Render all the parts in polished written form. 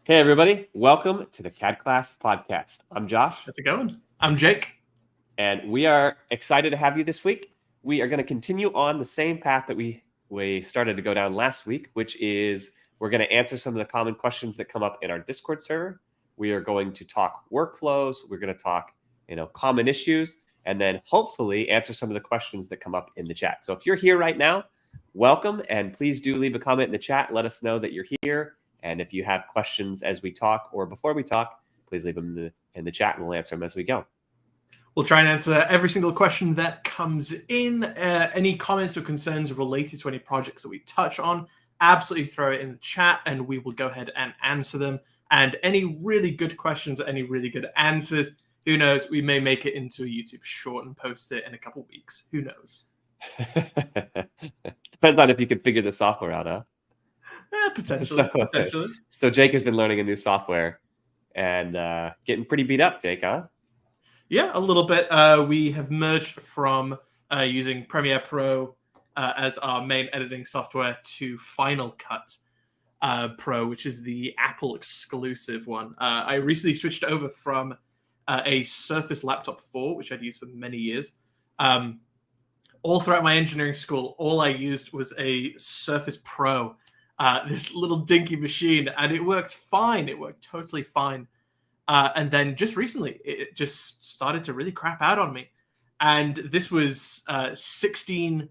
Hey, everybody. Welcome to the CAD Class Podcast. I'm Josh. How's it going? I'm Jake. And we are excited to have you this week. We are going to continue on the same path that we started to go down last week, which is we're going to answer some of the common questions that come up in our Discord server. We are going to talk workflows. We're going to talk, common issues, and then hopefully answer some of the questions that come up in the chat. So if you're here right now, welcome, and please do leave a comment in the chat. Let us know that you're here. And if you have questions as we talk or before we talk, please leave them in the chat and we'll answer them as we go. We'll try and answer every single question that comes in. Any comments or concerns related to any projects that we touch on, absolutely throw it in the chat and we will go ahead and answer them. And any really good questions, any really good answers, who knows, we may make it into a YouTube short and post it in a couple weeks. Who knows? Depends on if you can figure the software out, huh? Potentially. So Jake has been learning a new software and getting pretty beat up, Jake, huh? Yeah, a little bit. We have merged from using Premiere Pro as our main editing software to Final Cut Pro, which is the Apple exclusive one. I recently switched over from a Surface Laptop 4, which I'd used for many years. All throughout my engineering school, all I used was a Surface Pro. This little dinky machine, and it worked fine. It worked totally fine. And then just recently, it just started to really crap out on me. And this was 16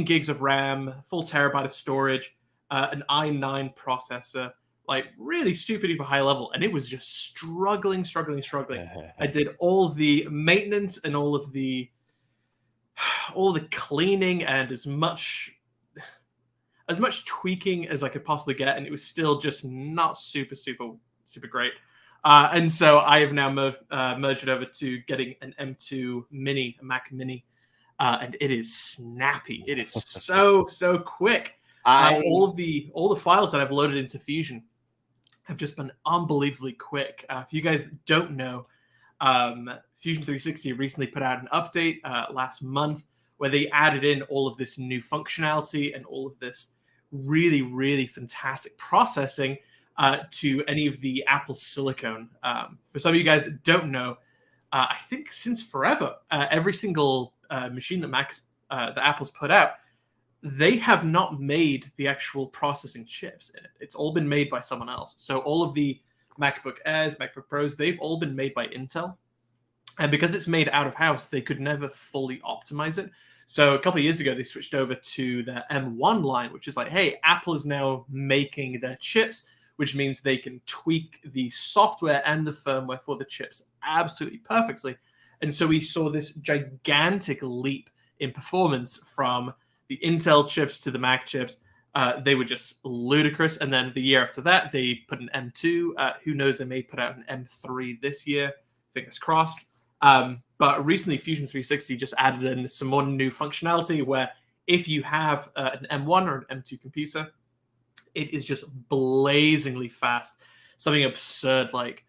gigs of RAM, full terabyte of storage, an i9 processor, like really super duper high level. And it was just struggling. I did all the maintenance and all the cleaning and as much tweaking as I could possibly get, and it was still just not super great. And so I have now merged it over to getting an M2 Mini, a Mac Mini, and it is snappy. It is so quick. All the files that I've loaded into Fusion have just been unbelievably quick. If you guys don't know, Fusion 360 recently put out an update last month where they added in all of this new functionality and all of this really fantastic processing to any of the Apple silicone. For some of you guys that don't know, I think since forever, every single machine that Apple's put out, they have not made the actual processing chips in it. It's all been made by someone else. So all of the MacBook Airs, MacBook Pros, they've all been made by Intel. And because it's made out of house, they could never fully optimize it. So a couple of years ago, they switched over to the M1 line, which is like, hey, Apple is now making their chips, which means they can tweak the software and the firmware for the chips absolutely perfectly. And so we saw this gigantic leap in performance from the Intel chips to the Mac chips. They were just ludicrous. And then the year after that, they put an M2. Who knows, they may put out an M3 this year. Fingers crossed. But recently, Fusion 360 just added in some more new functionality where if you have an M1 or an M2 computer, it is just blazingly fast. Something absurd, like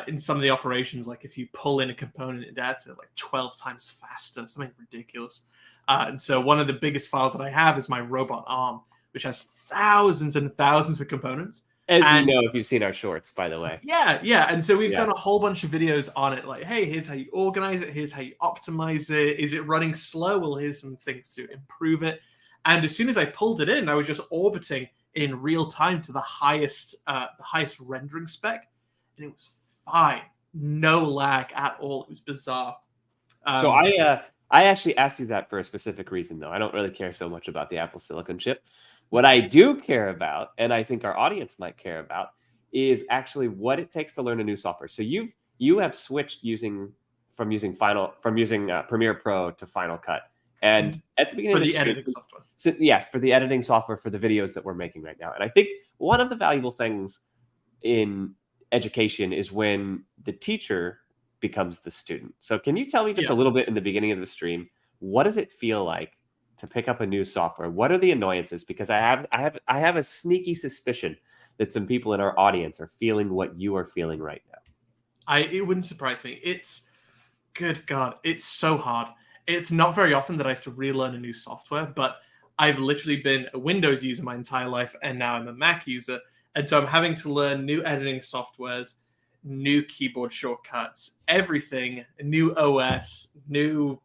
in some of the operations, like if you pull in a component, it adds it like 12 times faster, something ridiculous. And so one of the biggest files that I have is my robot arm, which has thousands and thousands of components. As you know, if you've seen our shorts, by the way. Yeah. And so we've done a whole bunch of videos on it. Like, hey, here's how you organize it. Here's how you optimize it. Is it running slow? Well, here's some things to improve it. And as soon as I pulled it in, I was just orbiting in real time to the highest rendering spec. And it was fine. No lag at all. It was bizarre. So I actually asked you that for a specific reason, though. I don't really care so much about the Apple Silicon chip. What I do care about, and I think our audience might care about, is actually what it takes to learn a new software. So you have switched from using Premiere Pro to Final Cut, and at the beginning for of the editing software. So, yes, for the editing software for the videos that we're making right now. And I think one of the valuable things in education is when the teacher becomes the student. So can you tell me just a little bit in the beginning of the stream, what does it feel like to pick up a new software? What are the annoyances? Because I have a sneaky suspicion that some people in our audience are feeling what you are feeling right now. It wouldn't surprise me. It's good God, it's so hard. It's not very often that I have to relearn a new software, but I've literally been a Windows user my entire life, and now I'm a Mac user. And so I'm having to learn new editing softwares, new keyboard shortcuts, everything, new OS, new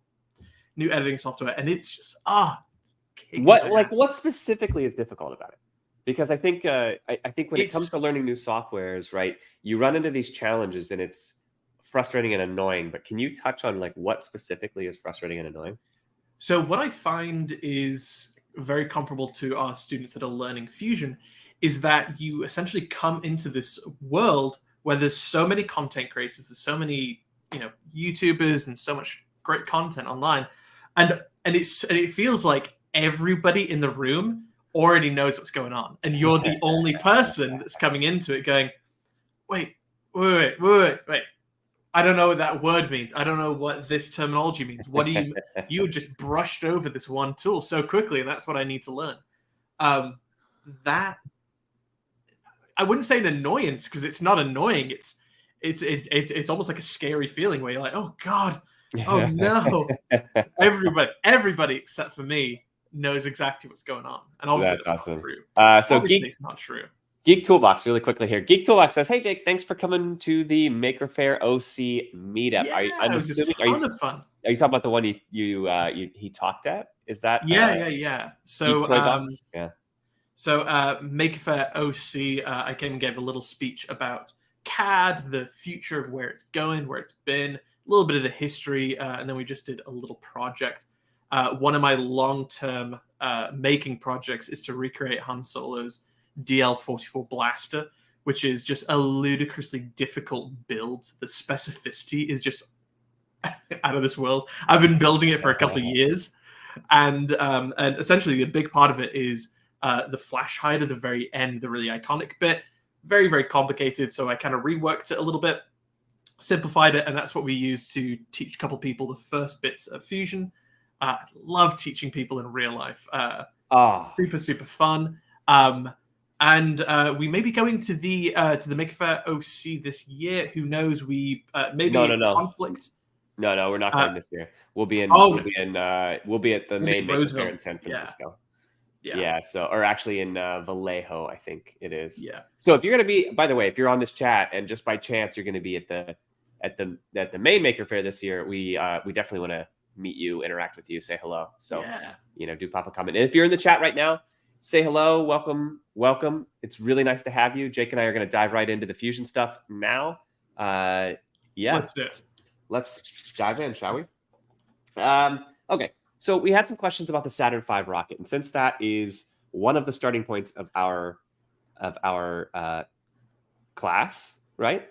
editing software, and it's just what specifically is difficult about it? Because I think when it comes to learning new softwares, right, you run into these challenges and it's frustrating and annoying. But can you touch on like what specifically is frustrating and annoying? So what I find is very comparable to our students that are learning Fusion is that you essentially come into this world where there's so many content creators, there's so many, YouTubers and so much great content online. And it feels like everybody in the room already knows what's going on. And you're the only person that's coming into it going, wait. I don't know what that word means. I don't know what this terminology means. What do you just brushed over this one tool so quickly, and that's what I need to learn. That I wouldn't say an annoyance because it's not annoying. It's almost like a scary feeling where you're like, oh God, oh no. Everybody except for me knows exactly what's going on. And obviously that's awesome. Not true. So obviously it's not true. Geek Toolbox, really quickly here. Geek Toolbox says, "Hey Jake, thanks for coming to the Maker Faire OC meetup. Yeah, I'm it was assuming a ton of fun. Are you talking about the one he talked at? Is that yeah? So yeah. So Maker Faire OC, I came and gave a little speech about CAD, the future of where it's going, where it's been, a little bit of the history, and then we just did a little project. One of my long-term making projects is to recreate Han Solo's DL-44 blaster, which is just a ludicrously difficult build. The specificity is just out of this world. I've been building it for a couple of years, and essentially a big part of it is the flash hide at the very end, the really iconic bit. Very, very complicated, so I kind of reworked it a little bit, simplified it, and that's what we used to teach a couple people the first bits of Fusion. I love teaching people in real life. Super, super fun. And we may be going to the Maker Faire OC this year. Who knows? We maybe no. conflict. No, we're not going this year. We'll be at the main Maker Faire in San Francisco. Yeah. So, or actually in Vallejo, I think it is. Yeah. So if you're going to be, by the way, if you're on this chat and just by chance you're going to be at the main Maker Faire this year, we definitely want to meet you, interact with you, say hello. So do pop a comment. And if you're in the chat right now, say hello, welcome. It's really nice to have you. Jake and I are going to dive right into the Fusion stuff now. Let's do it. Let's dive in, shall we? Okay. So we had some questions about the Saturn V rocket, and since that is one of the starting points of our class, right?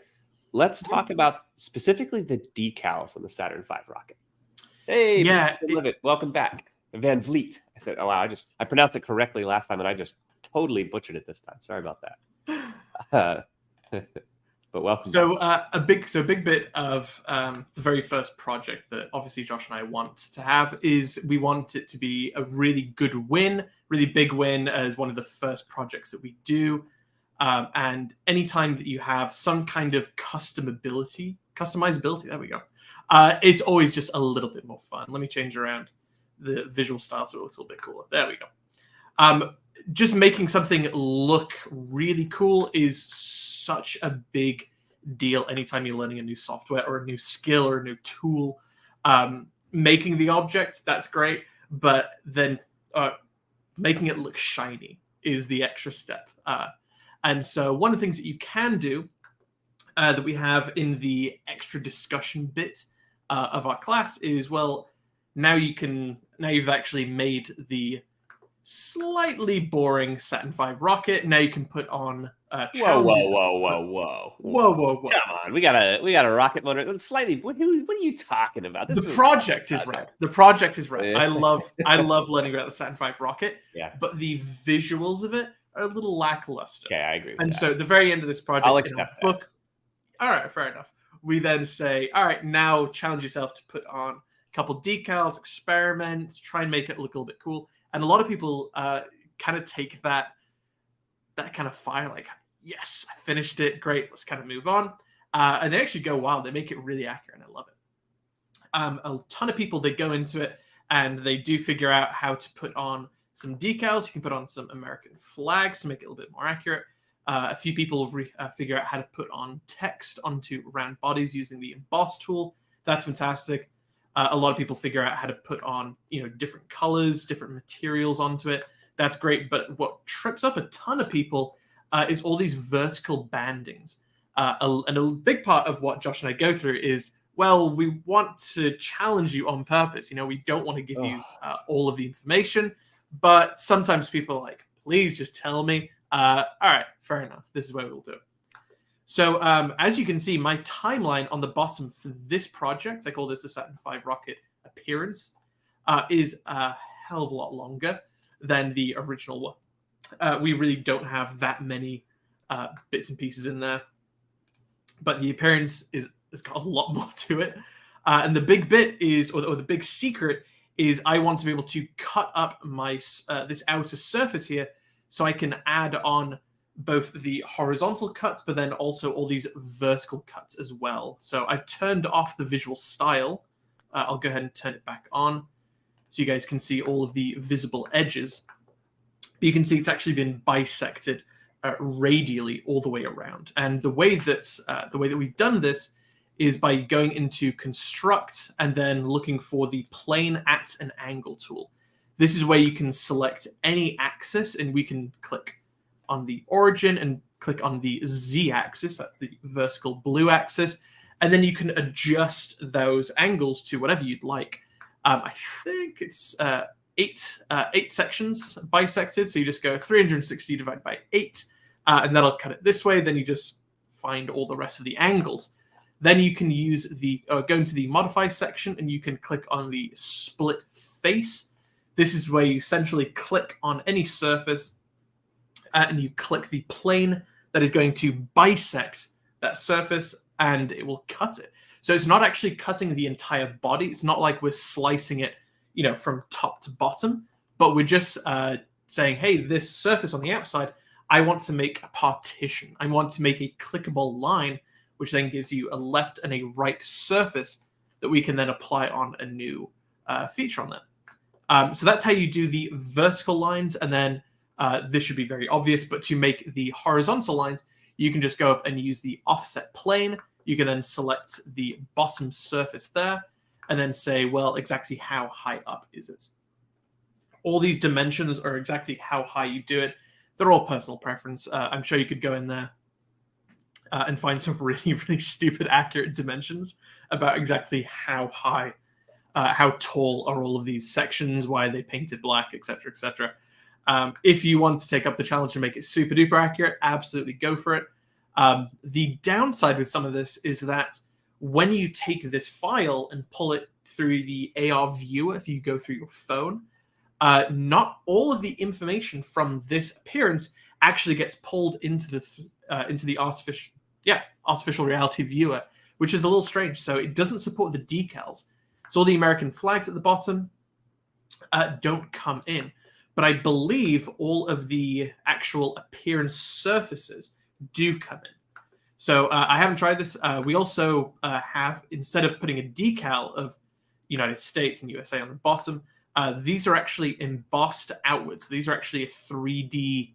Let's talk about specifically the decals on the Saturn V rocket. Hey, welcome back, Van Vliet. I said, oh wow, I pronounced it correctly last time, and I just totally butchered it this time. Sorry about that. But welcome. So a big bit of the very first project that obviously Josh and I want to have is we want it to be a really good win, really big win as one of the first projects that we do. And anytime that you have some kind of customizability, there we go. It's always just a little bit more fun. Let me change around the visual style so it looks a little bit cooler. There we go. Just making something look really cool is such a big deal anytime you're learning a new software or a new skill or a new tool. Making the object, that's great, but then making it look shiny is the extra step. And so one of the things that you can do that we have in the extra discussion bit of our class is, well, now you've actually made the slightly boring Saturn V rocket. Now you can put on challenges. Whoa. Come on, we got a rocket motor. Slightly. What are you talking about? The project is right. The project is right. I love learning about the Saturn V rocket. Yeah. But the visuals of it are a little lackluster. Okay, I agree with and that. So at the very end of this project, I'll accept in our book. All right, fair enough. We then say, all right, now challenge yourself to put on a couple decals, experiment, try and make it look a little bit cool. And a lot of people kind of take that kind of fire, like, yes, I finished it. Great, let's kind of move on. And they actually go wild. They make it really accurate, and I love it. A ton of people, they go into it, and they do figure out how to put on some decals. You can put on some American flags to make it a little bit more accurate. A few people figure out how to put on text onto round bodies using the emboss tool. That's fantastic. A lot of people figure out how to put on, different colors, different materials onto it. That's great. But what trips up a ton of people is all these vertical bandings. And a big part of what Josh and I go through is, well, we want to challenge you on purpose. We don't want to give you all of the information, but sometimes people are like, please just tell me. All right, fair enough. This is where we'll do it. So as you can see, my timeline on the bottom for this project, I call this the Saturn V rocket appearance, is a hell of a lot longer than the original one. We really don't have that many bits and pieces in there, but the appearance has got a lot more to it. And the big bit is, or the big secret is, I want to be able to cut up my this outer surface here so I can add on both the horizontal cuts, but then also all these vertical cuts as well. So I've turned off the visual style. I'll go ahead and turn it back on so you guys can see all of the visible edges. But you can see it's actually been bisected radially all the way around. And the way that we've done this is by going into construct and then looking for the plane at an angle tool. This is where you can select any axis, and we can click on the origin and click on the z-axis, that's the vertical blue axis, and then you can adjust those angles to whatever you'd like. I think it's 8 sections bisected, so you just go 360 divided by 8, and that'll cut it this way. Then you just find all the rest of the angles. Then you can use go into the modify section, and you can click on the split face. This is where you centrally click on any surface, and you click the plane that is going to bisect that surface, and it will cut it. So it's not actually cutting the entire body. It's not like we're slicing it, from top to bottom, but we're just saying, hey, this surface on the outside, I want to make a partition. I want to make a clickable line, which then gives you a left and a right surface that we can then apply on a new feature on that. So that's how you do the vertical lines, and then this should be very obvious, but to make the horizontal lines, you can just go up and use the offset plane. You can then select the bottom surface there, and then say, well, exactly how high up is it? All these dimensions are exactly how high you do it. They're all personal preference. I'm sure you could go in there and find some really, really stupid accurate dimensions about exactly how high, how tall are all of these sections, why are they painted black, etc., etc. If you want to take up the challenge to make it super duper accurate, absolutely go for it. The downside with some of this is that when you take this file and pull it through the AR viewer, if you go through your phone, not all of the information from this appearance actually gets pulled into the artificial reality viewer, which is a little strange. So it doesn't support the decals. So all the American flags at the bottom don't come in. But I believe all of the actual appearance surfaces do come in. So I haven't tried this. We also have, instead of putting a decal of United States and USA on the bottom, these are actually embossed outwards. These are actually a 3D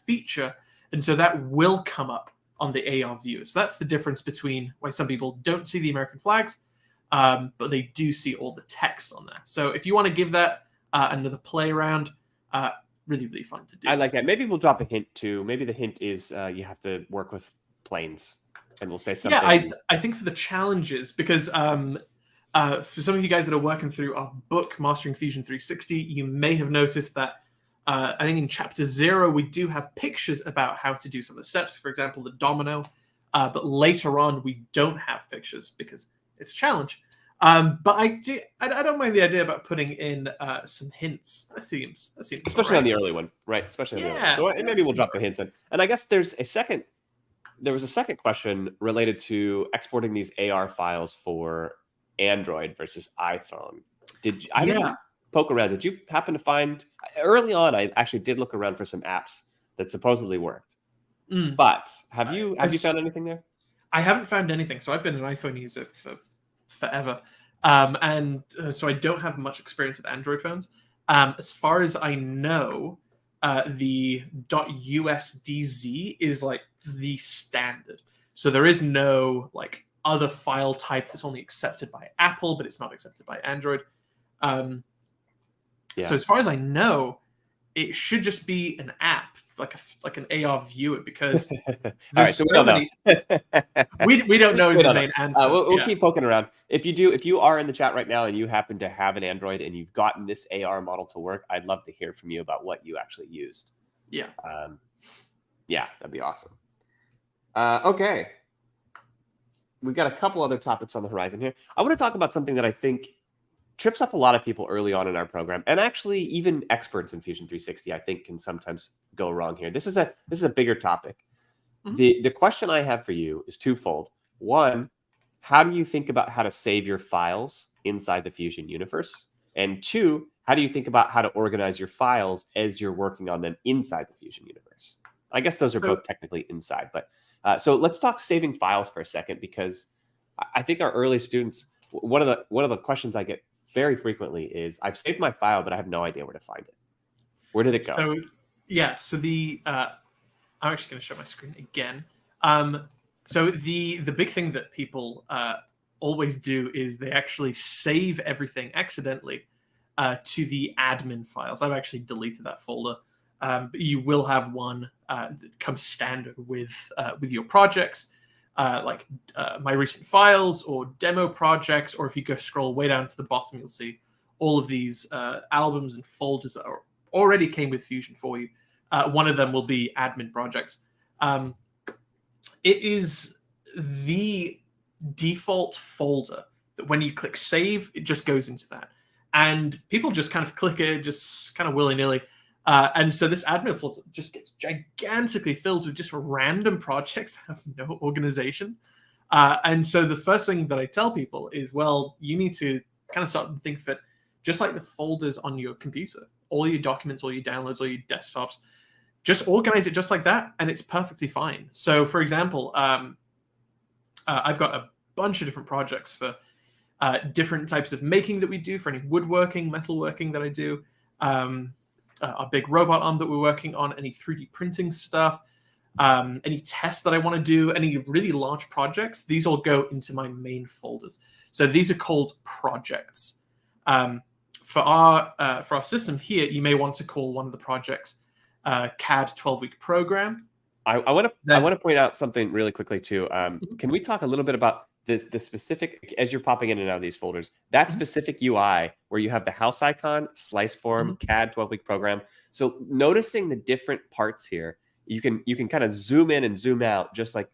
feature. And so that will come up on the AR view. So that's the difference between why some people don't see the American flags, but they do see all the text on there. So if you want to give that another play around, really, really fun to do. I like that. Maybe we'll drop a hint too. Maybe the hint is you have to work with planes, and we'll say something. Yeah, I think for the challenges, because for some of you guys that are working through our book, Mastering Fusion 360, you may have noticed that I think in Chapter 0, we do have pictures about how to do some of the steps, for example, the domino, but later on, we don't have pictures because it's a challenge. But I don't mind the idea about putting in some hints. That seems especially right on the early one, right? Especially on the early one. So maybe we'll drop the hints in. And I guess there was a second question related to exporting these AR files for Android versus iPhone. Didn't poke around? Did you happen to find early on? I actually did look around for some apps that supposedly worked. But have you found anything there? I haven't found anything. So I've been an iPhone user for forever, so I don't have much experience with Android phones. As far as I know, the .usdz is like the standard. So there is no like other file type that's only accepted by Apple, but it's not accepted by Android. So as far as I know, it should just be an app, like an AR viewer, because there's we don't know. we don't know is the main answer. We'll keep poking around. If you are in the chat right now and you happen to have an Android and you've gotten this AR model to work, I'd love to hear from you about what you actually used. Yeah. That'd be awesome. Okay. We've got a couple other topics on the horizon here. I want to talk about something that I think trips up a lot of people early on in our program, and actually even experts in Fusion 360, I think, can sometimes go wrong here. This is a bigger topic. Mm-hmm. The question I have for you is twofold. One, how do you think about how to save your files inside the Fusion universe? And two, how do you think about how to organize your files as you're working on them inside the Fusion universe? I guess those are both technically inside, but so let's talk saving files for a second, because I think our early students, one of the questions I get very frequently is, I've saved my file, but I have no idea where to find it. Where did it go? So I'm actually going to show my screen again. So the big thing that people always do is they actually save everything accidentally to the admin files. I've actually deleted that folder. But you will have one that comes standard with your projects, like my recent files or demo projects, or if you go scroll way down to the bottom, you'll see all of these albums and folders that already came with Fusion for you. One of them will be admin projects. It is the default folder that when you click save, it just goes into that. And people just kind of click it, just kind of willy-nilly. And so this admin folder just gets gigantically filled with just random projects that have no organization. And so the first thing that I tell people is, well, you need to kind of start to think of it just like the folders on your computer. All your documents, all your downloads, all your desktops, just organize it just like that, and it's perfectly fine. So, for example, I've got a bunch of different projects for different types of making that we do, for any woodworking, metalworking that I do. A big robot arm that we're working on, any 3D printing stuff, any tests that I want to do, any really large projects, these all go into my main folders. So these are called projects. For our system here, you may want to call one of the projects CAD 12-week program. I want to point out something really quickly too. Can we talk a little bit about the specific, as you're popping in and out of these folders, that specific UI where you have the house icon, slice form, CAD 12-week program. So noticing the different parts here, you can kind of zoom in and zoom out just like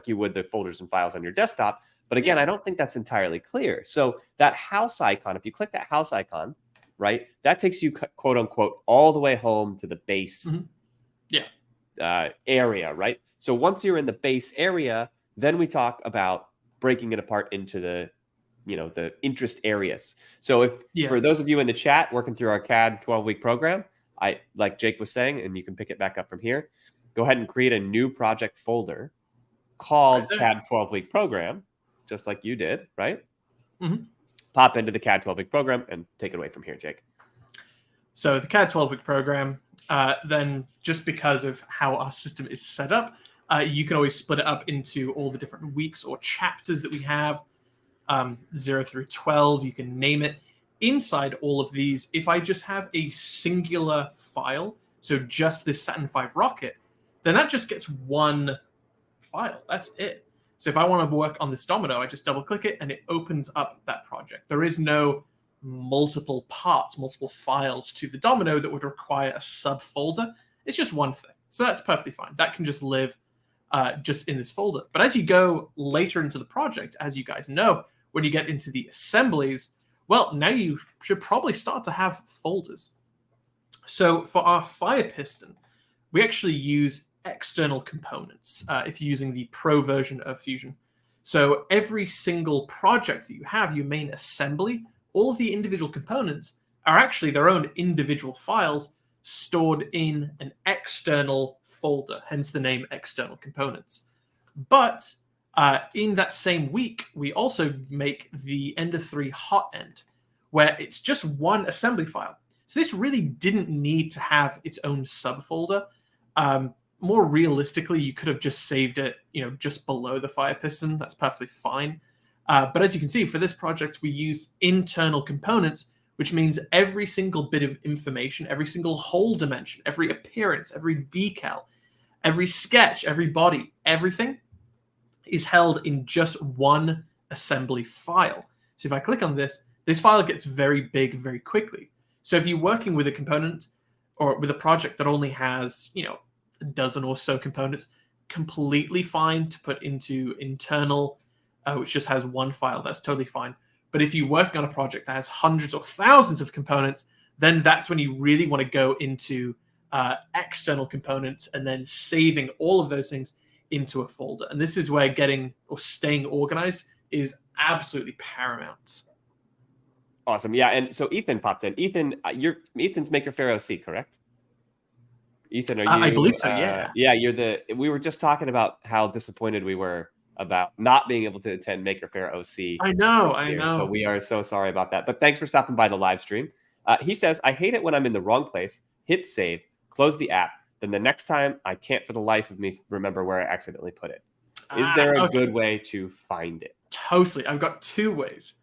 you would the folders and files on your desktop. But again, I don't think that's entirely clear. So that house icon, if you click that house icon, right, that takes you quote unquote all the way home to the base area, right? So once you're in the base area, then we talk about breaking it apart into the interest areas. So for those of you in the chat working through our CAD 12-week program, like Jake was saying, and you can pick it back up from here, go ahead and create a new project folder called CAD 12-week program, just like you did, right? Pop into the CAD 12-week program and take it away from here, Jake. So the CAD 12-week program, then just because of how our system is set up, you can always split it up into all the different weeks or chapters that we have, 0 through 12. You can name it. Inside all of these, if I just have a singular file, so just this Saturn V rocket, then that just gets one file. That's it. So if I want to work on this domino, I just double click it and it opens up that project. There is no multiple parts, multiple files to the domino that would require a subfolder. It's just one thing. So that's perfectly fine. That can just live just in this folder. But as you go later into the project, as you guys know, when you get into the assemblies, well, now you should probably start to have folders. So for our fire piston, we actually use external components if you're using the Pro version of Fusion. So every single project that you have, your main assembly, all of the individual components are actually their own individual files stored in an external folder, hence the name external components. But in that same week, we also make the Ender 3 hot end, where it's just one assembly file. So this really didn't need to have its own subfolder. More realistically, you could have just saved it, just below the fire piston. That's perfectly fine. But as you can see, for this project, we used internal components, which means every single bit of information, every single hole dimension, every appearance, every decal, every sketch, every body, everything is held in just one assembly file. So if I click on this file gets very big very quickly. So if you're working with a component or with a project that only has, a dozen or so components, completely fine to put into internal, which just has one file. That's totally fine. But if you're working on a project that has hundreds or thousands of components, then that's when you really want to go into external components and then saving all of those things into a folder. And this is where getting or staying organized is absolutely paramount. Awesome. Yeah. And so Ethan popped in. Ethan, Ethan's Maker Faire OC, correct? Ethan, are you? I believe so. Yeah. Yeah. We were just talking about how disappointed we were about not being able to attend Maker Faire OC. I know. So we are so sorry about that. But thanks for stopping by the live stream. He says, I hate it when I'm in the wrong place, hit save, close the app. Then the next time I can't for the life of me remember where I accidentally put it. Is there a good way to find it? Totally. I've got two ways.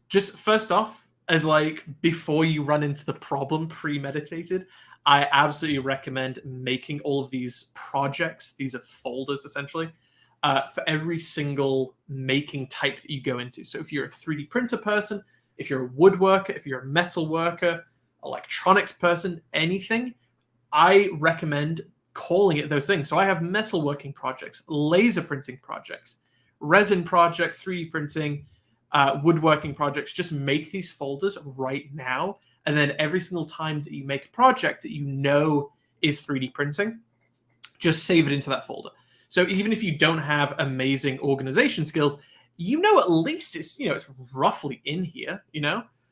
Just first off, as before you run into the problem premeditated, I absolutely recommend making all of these projects. These are folders essentially for every single making type that you go into. So if you're a 3D printer person, if you're a woodworker, if you're a metal worker, electronics person, anything, I recommend calling it those things. So I have metalworking projects, laser printing projects, resin projects, 3D printing, woodworking projects. Just make these folders right now. And then every single time that you make a project that is 3D printing, just save it into that folder. So even if you don't have amazing organization skills, at least it's roughly in here,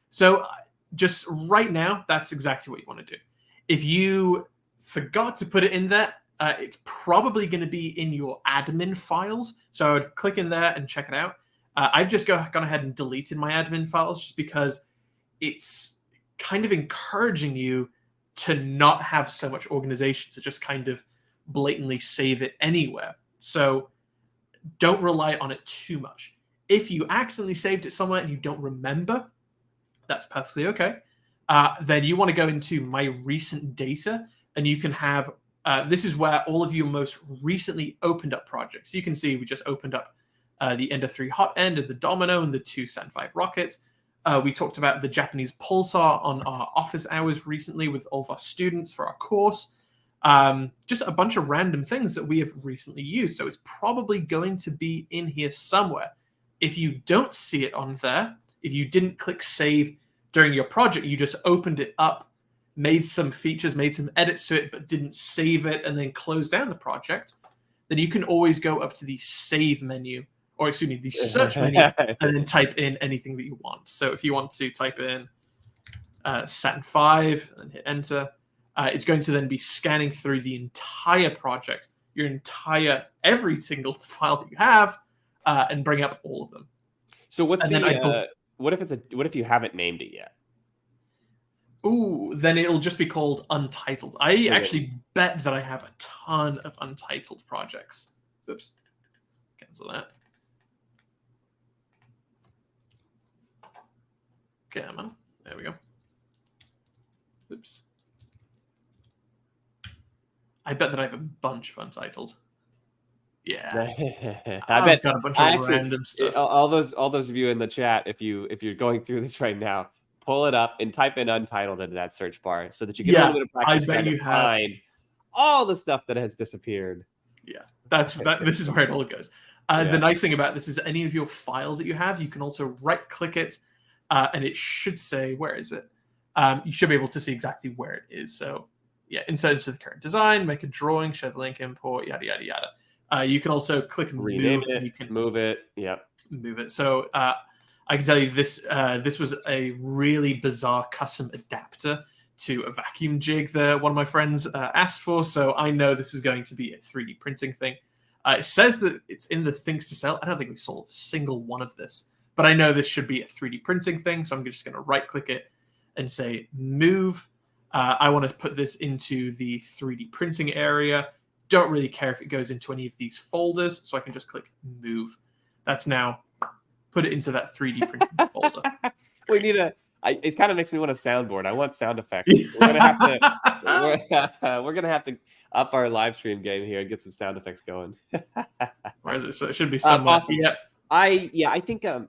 So just right now, that's exactly what you want to do. If you forgot to put it in there, it's probably going to be in your admin files. So I would click in there and check it out. I've just gone ahead and deleted my admin files just because it's kind of encouraging you to not have so much organization, to just kind of blatantly save it anywhere. So don't rely on it too much. If you accidentally saved it somewhere and you don't remember, that's perfectly okay. Then you want to go into my recent data, and you can have, this is where all of your most recently opened up projects. You can see we just opened up the Ender 3 hot end and the Domino and the 2 Saturn 5 rockets. We talked about the Japanese pulsar on our office hours recently with all of our students for our course. Just a bunch of random things that we have recently used. So it's probably going to be in here somewhere. If you don't see it on there, if you didn't click save during your project, you just opened it up, made some features, made some edits to it, but didn't save it and then close down the project, then you can always go up to the save menu, or excuse me, the search menu, and then type in anything that you want. So if you want to type in Saturn 5 and hit enter, it's going to then be scanning through the entire project, every single file that you have, and bring up all of them. So what if you haven't named it yet? Ooh, then it'll just be called Untitled. I actually bet that I have a ton of Untitled projects. Oops. Cancel that. Okay, I'm on. There we go. Oops. I bet that I have a bunch of Untitled. Yeah. I've got a bunch of random stuff. All those of you in the chat, if you're going through this right now, pull it up and type in Untitled into that search bar so that you get a little bit of practice trying to find all the stuff that has disappeared. Yeah, this is where it all goes. The nice thing about this is any of your files that you have, you can also right-click it, and it should say, where is it? You should be able to see exactly where it is. So yeah, insert into the current design, make a drawing, share the link, import, yada, yada, yada. You can also click and rename move it. You can move it. Yep. Move it. So I can tell you this. This was a really bizarre custom adapter to a vacuum jig that one of my friends asked for. So I know this is going to be a 3D printing thing. It says that it's in the things to sell. I don't think we sold a single one of this, but I know this should be a 3D printing thing. So I'm just going to right click it and say move. I want to put this into the 3D printing area. Don't really care if it goes into any of these folders, so I can just click move. That's now put it into that 3D printing folder. We need it kind of makes me want a soundboard. I want sound effects. We're gonna have to up our live stream game here and get some sound effects going. Where is it? So it should be somewhere. Awesome. Yep. I think I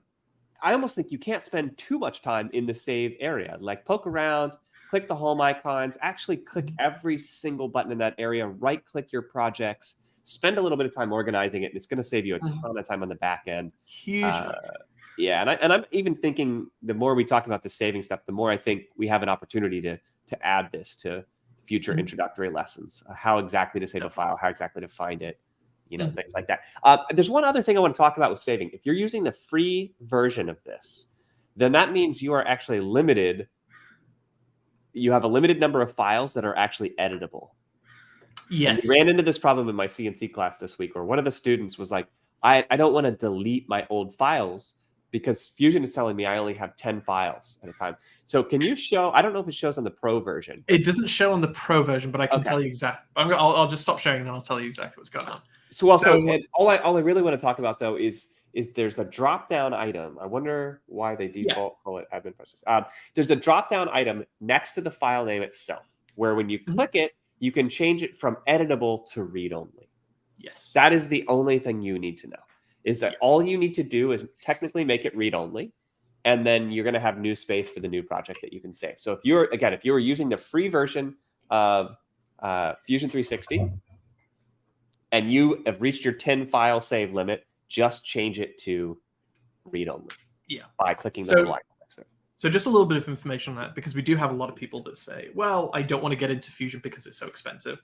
almost think you can't spend too much time in the save area. Like poke around, click the home icons, actually click every single button in that area, right click your projects, spend a little bit of time organizing it, and it's going to save you a ton of time on the back end. Huge. Yeah, and I'm even thinking the more we talk about the saving stuff, the more I think we have an opportunity to add this to future introductory lessons. How exactly to save a file, how exactly to find it, things like that. There's one other thing I want to talk about with saving. If you're using the free version of this, then that means you are actually limited. You have a limited number of files that are actually editable. Yes. And we ran into this problem in my CNC class this week where one of the students was like, I don't want to delete my old files because Fusion is telling me I only have 10 files at a time. So can you show, I don't know if it shows on the Pro version. It doesn't show on the Pro version, but I can tell you exactly. I'll just stop sharing and then I'll tell you exactly what's going on. So all I really want to talk about though is there's a drop-down item. I wonder why they default call it admin process. There's a drop-down item next to the file name itself where when you click it, you can change it from editable to read-only. Yes. That is the only thing you need to know, is that all you need to do is technically make it read-only, and then you're going to have new space for the new project that you can save. So if you were using the free version of Fusion 360 and you have reached your 10 file save limit, just change it to read-only. Yeah. By clicking the line. So just a little bit of information on that, because we do have a lot of people that say, well, I don't want to get into Fusion because it's so expensive.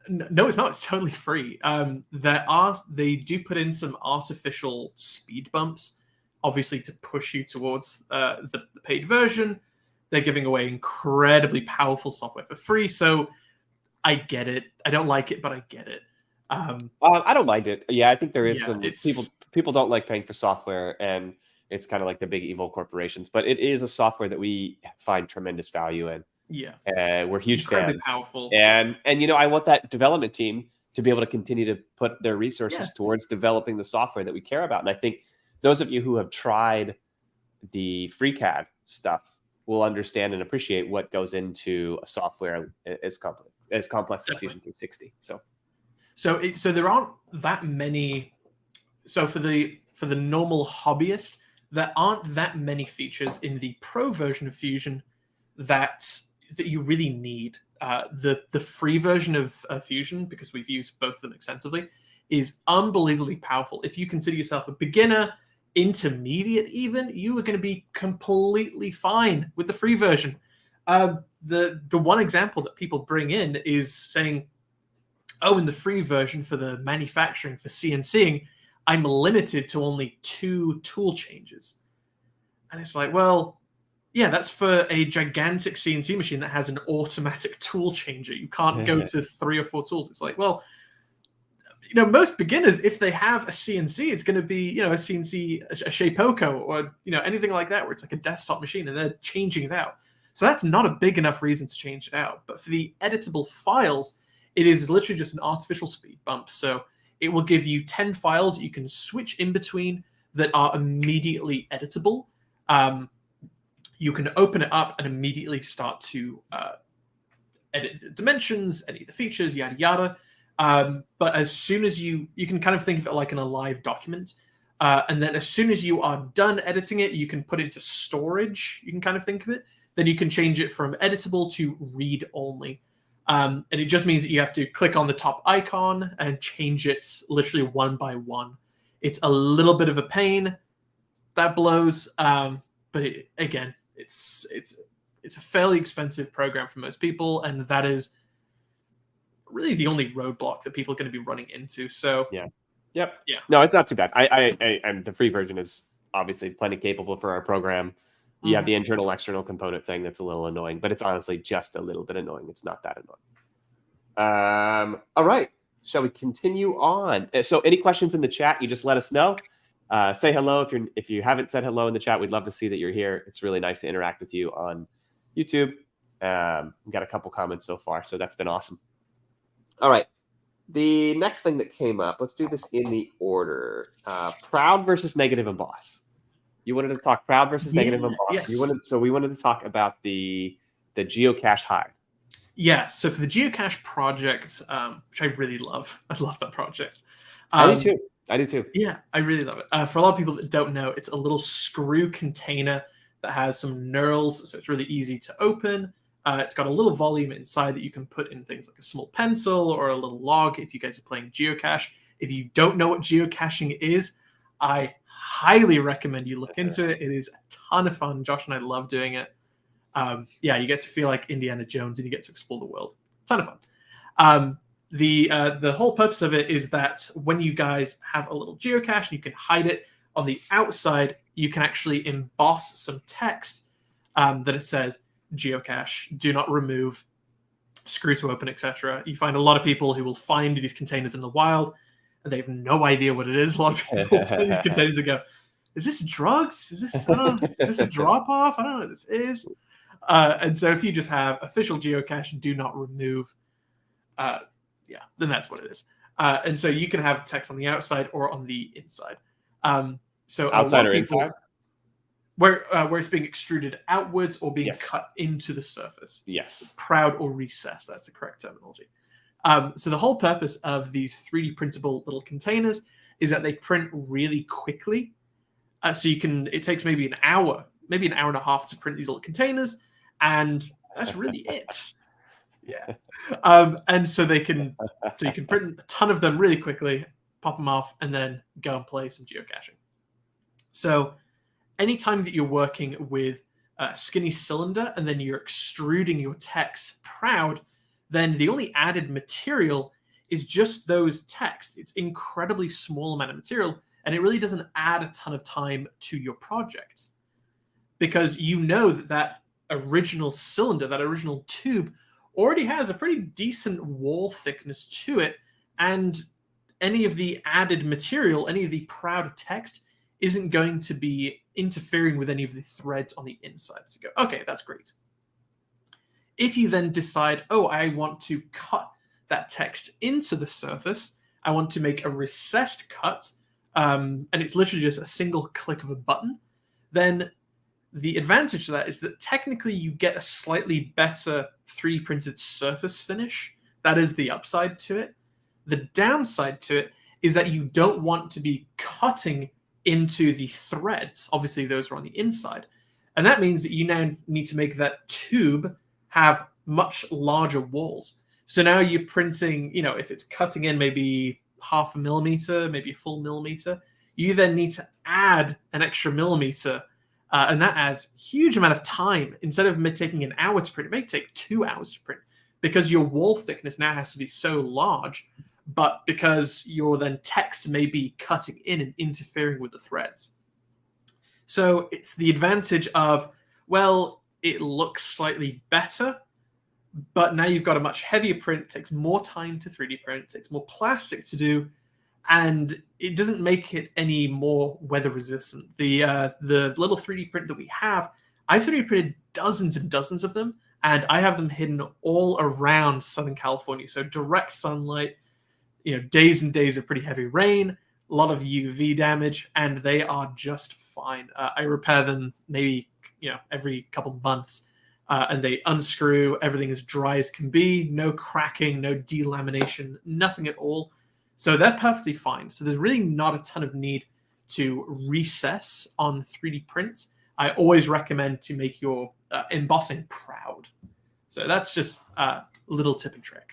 No, it's not. It's totally free. They do put in some artificial speed bumps, obviously to push you towards the paid version. They're giving away incredibly powerful software for free. So I get it. I don't like it, but I get it. I don't mind it. Yeah, I think there is some people don't like paying for software, and it's kind of like the big evil corporations, but it is a software that we find tremendous value in. Yeah. We're huge fans. Powerful. And I want that development team to be able to continue to put their resources towards developing the software that we care about. And I think those of you who have tried the free CAD stuff will understand and appreciate what goes into a software as complex as Fusion 360. So there aren't that many. So for the normal hobbyist, there aren't that many features in the Pro version of Fusion that you really need. The free version of Fusion, because we've used both of them extensively, is unbelievably powerful. If you consider yourself a beginner, intermediate even, you are going to be completely fine with the free version. The one example that people bring in is saying, in the free version for the manufacturing, for CNCing, I'm limited to only 2 tool changes. And it's like, well, yeah, that's for a gigantic CNC machine that has an automatic tool changer. You can't go to 3 or 4 tools. It's like, well, most beginners, if they have a CNC, it's going to be, a CNC, a Shapeoko, or, anything like that, where it's like a desktop machine and they're changing it out. So that's not a big enough reason to change it out. But for the editable files, it is literally just an artificial speed bump. So it will give you 10 files that you can switch in between that are immediately editable. You can open it up and immediately start to edit the dimensions, edit the features, yada, yada. But as soon as you can kind of think of it like in a live document. And then as soon as you are done editing it, you can put it into storage. You can kind of think of it. Then you can change it from editable to read only. And it just means that you have to click on the top icon and change it literally one by one. It's a little bit of a pain. That blows. But again, it's a fairly expensive program for most people, and that is really the only roadblock that people are going to be running into. So yeah. No, it's not too bad. I the free version is obviously plenty capable for our program. You have the internal external component thing that's a little annoying, but it's honestly just a little bit annoying. It's not that annoying. All right. Shall we continue on? So any questions in the chat, you just let us know. Say hello if you haven't said hello in the chat. We'd love to see that you're here. It's really nice to interact with you on YouTube. We got a couple comments so far, so that's been awesome. All right. The next thing that came up, let's do this in the order. Proud versus negative emboss. You wanted to talk proud versus negative emboss. Yes. We wanted to talk about the geocache hide. Yeah, so for the geocache project, which I really love, I love that project. I do too. Yeah, I really love it. For a lot of people that don't know, it's a little screw container that has some knurls, so it's really easy to open. It's got a little volume inside that you can put in things like a small pencil or a little log if you guys are playing geocache. If you don't know what geocaching is, I highly recommend you look into it. It is a ton of fun. Josh and I love doing it. You get to feel like Indiana Jones and you get to explore the world. Ton of fun. The whole purpose of it is that when you guys have a little geocache and you can hide it on the outside, you can actually emboss some text that it says geocache, do not remove, screw to open, etc. You find a lot of people who will find these containers in the wild and they have no idea what it is. A lot of people find these containers and go, is this drugs? Is this a drop off? I don't know what this is. And so if you just have official geocache, do not remove, then that's what it is. And so you can have text on the outside or on the inside. So outside or inside? Where it's being extruded outwards or being cut into the surface. Yes. Proud or recessed. That's the correct terminology. So the whole purpose of these 3D printable little containers is that they print really quickly. So it takes maybe an hour and a half to print these little containers. And that's really it. Yeah. And so you can print a ton of them really quickly, pop them off, and then go and play some geocaching. So anytime that you're working with a skinny cylinder and then you're extruding your text proud, then the only added material is just those text. It's incredibly small amount of material, and it really doesn't add a ton of time to your project. Because you know that original cylinder, that original tube, already has a pretty decent wall thickness to it, and any of the added material, any of the proud text, isn't going to be interfering with any of the threads on the inside. So you go, okay, that's great. If you then decide, I want to cut that text into the surface, I want to make a recessed cut, and it's literally just a single click of a button, then the advantage to that is that technically you get a slightly better 3D printed surface finish. That is the upside to it. The downside to it is that you don't want to be cutting into the threads. Obviously, those are on the inside. And that means that you now need to make that tube have much larger walls. So now you're printing, if it's cutting in maybe 0.5 millimeter, maybe a full millimeter, you then need to add an extra millimeter. And that adds a huge amount of time. Instead of taking an hour to print, it may take 2 hours to print because your wall thickness now has to be so large, but because your then text may be cutting in and interfering with the threads. So it's the advantage of, it looks slightly better, but now you've got a much heavier print, it takes more time to 3D print, it takes more plastic to do, and it doesn't make it any more weather resistant. The little 3D print that we have, I've 3D printed dozens and dozens of them, and I have them hidden all around Southern California. So direct sunlight, days and days of pretty heavy rain, a lot of UV damage, and they are just fine. I repair them maybe every couple of months, and they unscrew. Everything as dry as can be, no cracking, no delamination, nothing at all. So they're perfectly fine. So there's really not a ton of need to recess on 3D prints. I always recommend to make your embossing proud. So that's just a little tip and trick.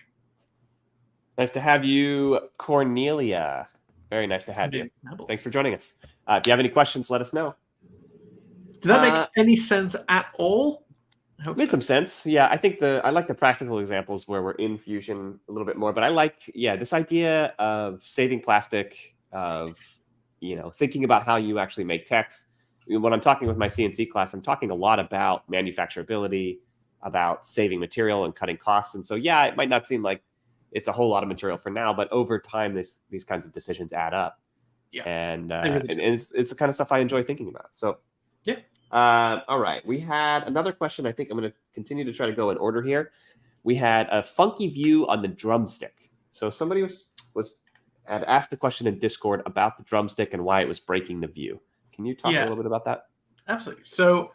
Nice to have you, Cornelia. Very nice to have you. Thanks for joining us. If you have any questions, let us know. Did that make any sense at all? Made some sense. Yeah, I think I like the practical examples where we're in Fusion a little bit more, but I like, this idea of saving plastic, of, thinking about how you actually make text. When I'm talking with my CNC class, I'm talking a lot about manufacturability, about saving material and cutting costs. And so, it might not seem like it's a whole lot of material for now, but over time, these kinds of decisions add up. Yeah, and it's the kind of stuff I enjoy thinking about. So, All right. We had another question. I think I'm going to continue to try to go in order here. We had a funky view on the drumstick. So somebody had asked a question in Discord about the drumstick and why it was breaking the view. Can you talk a Yeah, little bit about that? absolutely. So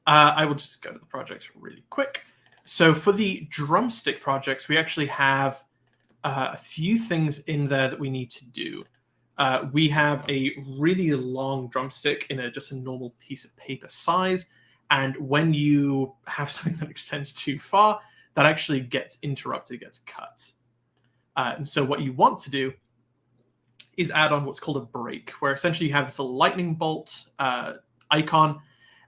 I will just go to the projects really quick. So for the drumstick projects, we actually have a few things in there that we need to do. We have a really long drumstick in just a normal piece of paper size. And when you have something that extends too far, that actually gets interrupted, gets cut. And so what you want to do is add on what's called a break, where essentially you have this little lightning bolt icon.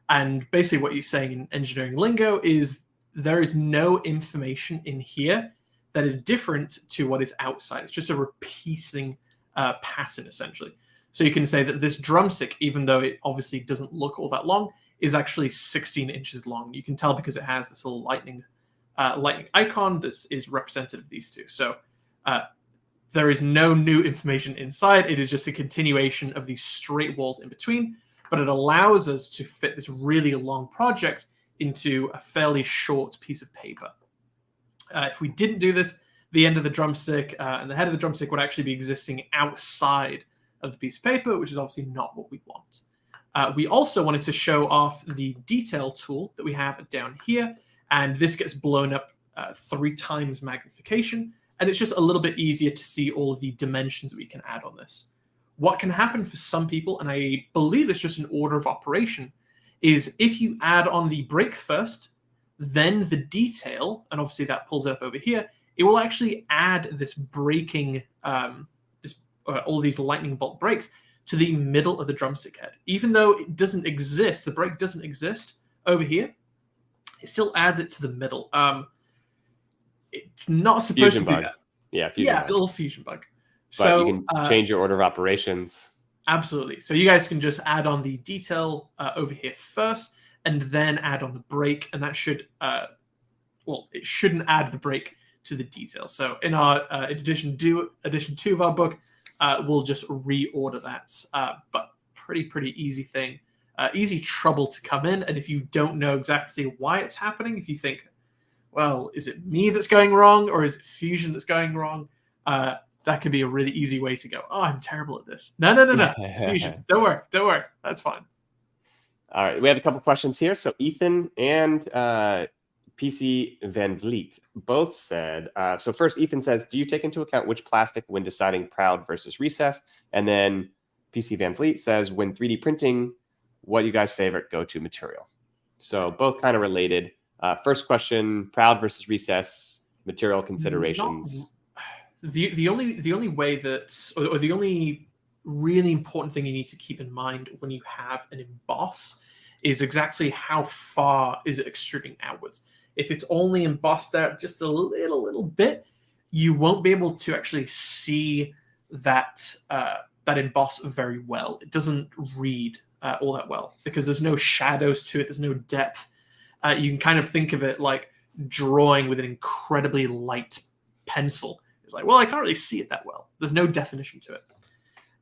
And basically what you're saying in engineering lingo is there is no information in here that is different to what is outside. It's just a repeating pattern, essentially. So you can say that this drumstick, even though it obviously doesn't look all that long, is actually 16 inches long. You can tell because it has this little lightning icon that is representative of these two. So there is no new information inside. It is just a continuation of these straight walls in between, but it allows us to fit this really long project into a fairly short piece of paper. If we didn't do this, the end of the drumstick and the head of the drumstick would actually be existing outside of the piece of paper, which is obviously not what we want. We also wanted to show off the detail tool that we have down here, and this gets blown up 3 times magnification, and it's just a little bit easier to see all of the dimensions that we can add on this. What can happen for some people, and I believe it's just an order of operation, is if you add on the break first, then the detail, and obviously that pulls it up over here, it will actually add this breaking, all these lightning bolt breaks to the middle of the drumstick head. Even though it doesn't exist, the break doesn't exist over here, it still adds it to the middle. It's not supposed Fusion to do bug. that. Yeah, fusion bug. A little fusion bug. But So you can change your order of operations. absolutely. So you guys can just add on the detail over here first, and then add on the break, and that should, it shouldn't add the break to the detail. So in our edition 2 of our book, we'll just reorder that. But pretty easy thing, easy trouble to come in. And if you don't know exactly why it's happening, if you think, well, is it me that's going wrong, or is it Fusion that's going wrong? That can be a really easy way to go, oh, I'm terrible at this. No. It's Fusion. Don't worry. That's fine. All right. We have a couple questions here. So Ethan and PC Van Vliet both said, so first Ethan says, do you take into account which plastic when deciding proud versus recess? And then PC Van Vliet says, when 3D printing, what you guys' favorite go-to material? So both kind of related. First question, proud versus recess material considerations. The only way that, or the only really important thing you need to keep in mind when you have an emboss is exactly how far is it extruding outwards. If it's only embossed out just a little bit, you won't be able to actually see that emboss very well. It doesn't read all that well because there's no shadows to it. There's no depth. You can kind of think of it like drawing with an incredibly light pencil. It's like, well, I can't really see it that well. There's no definition to it.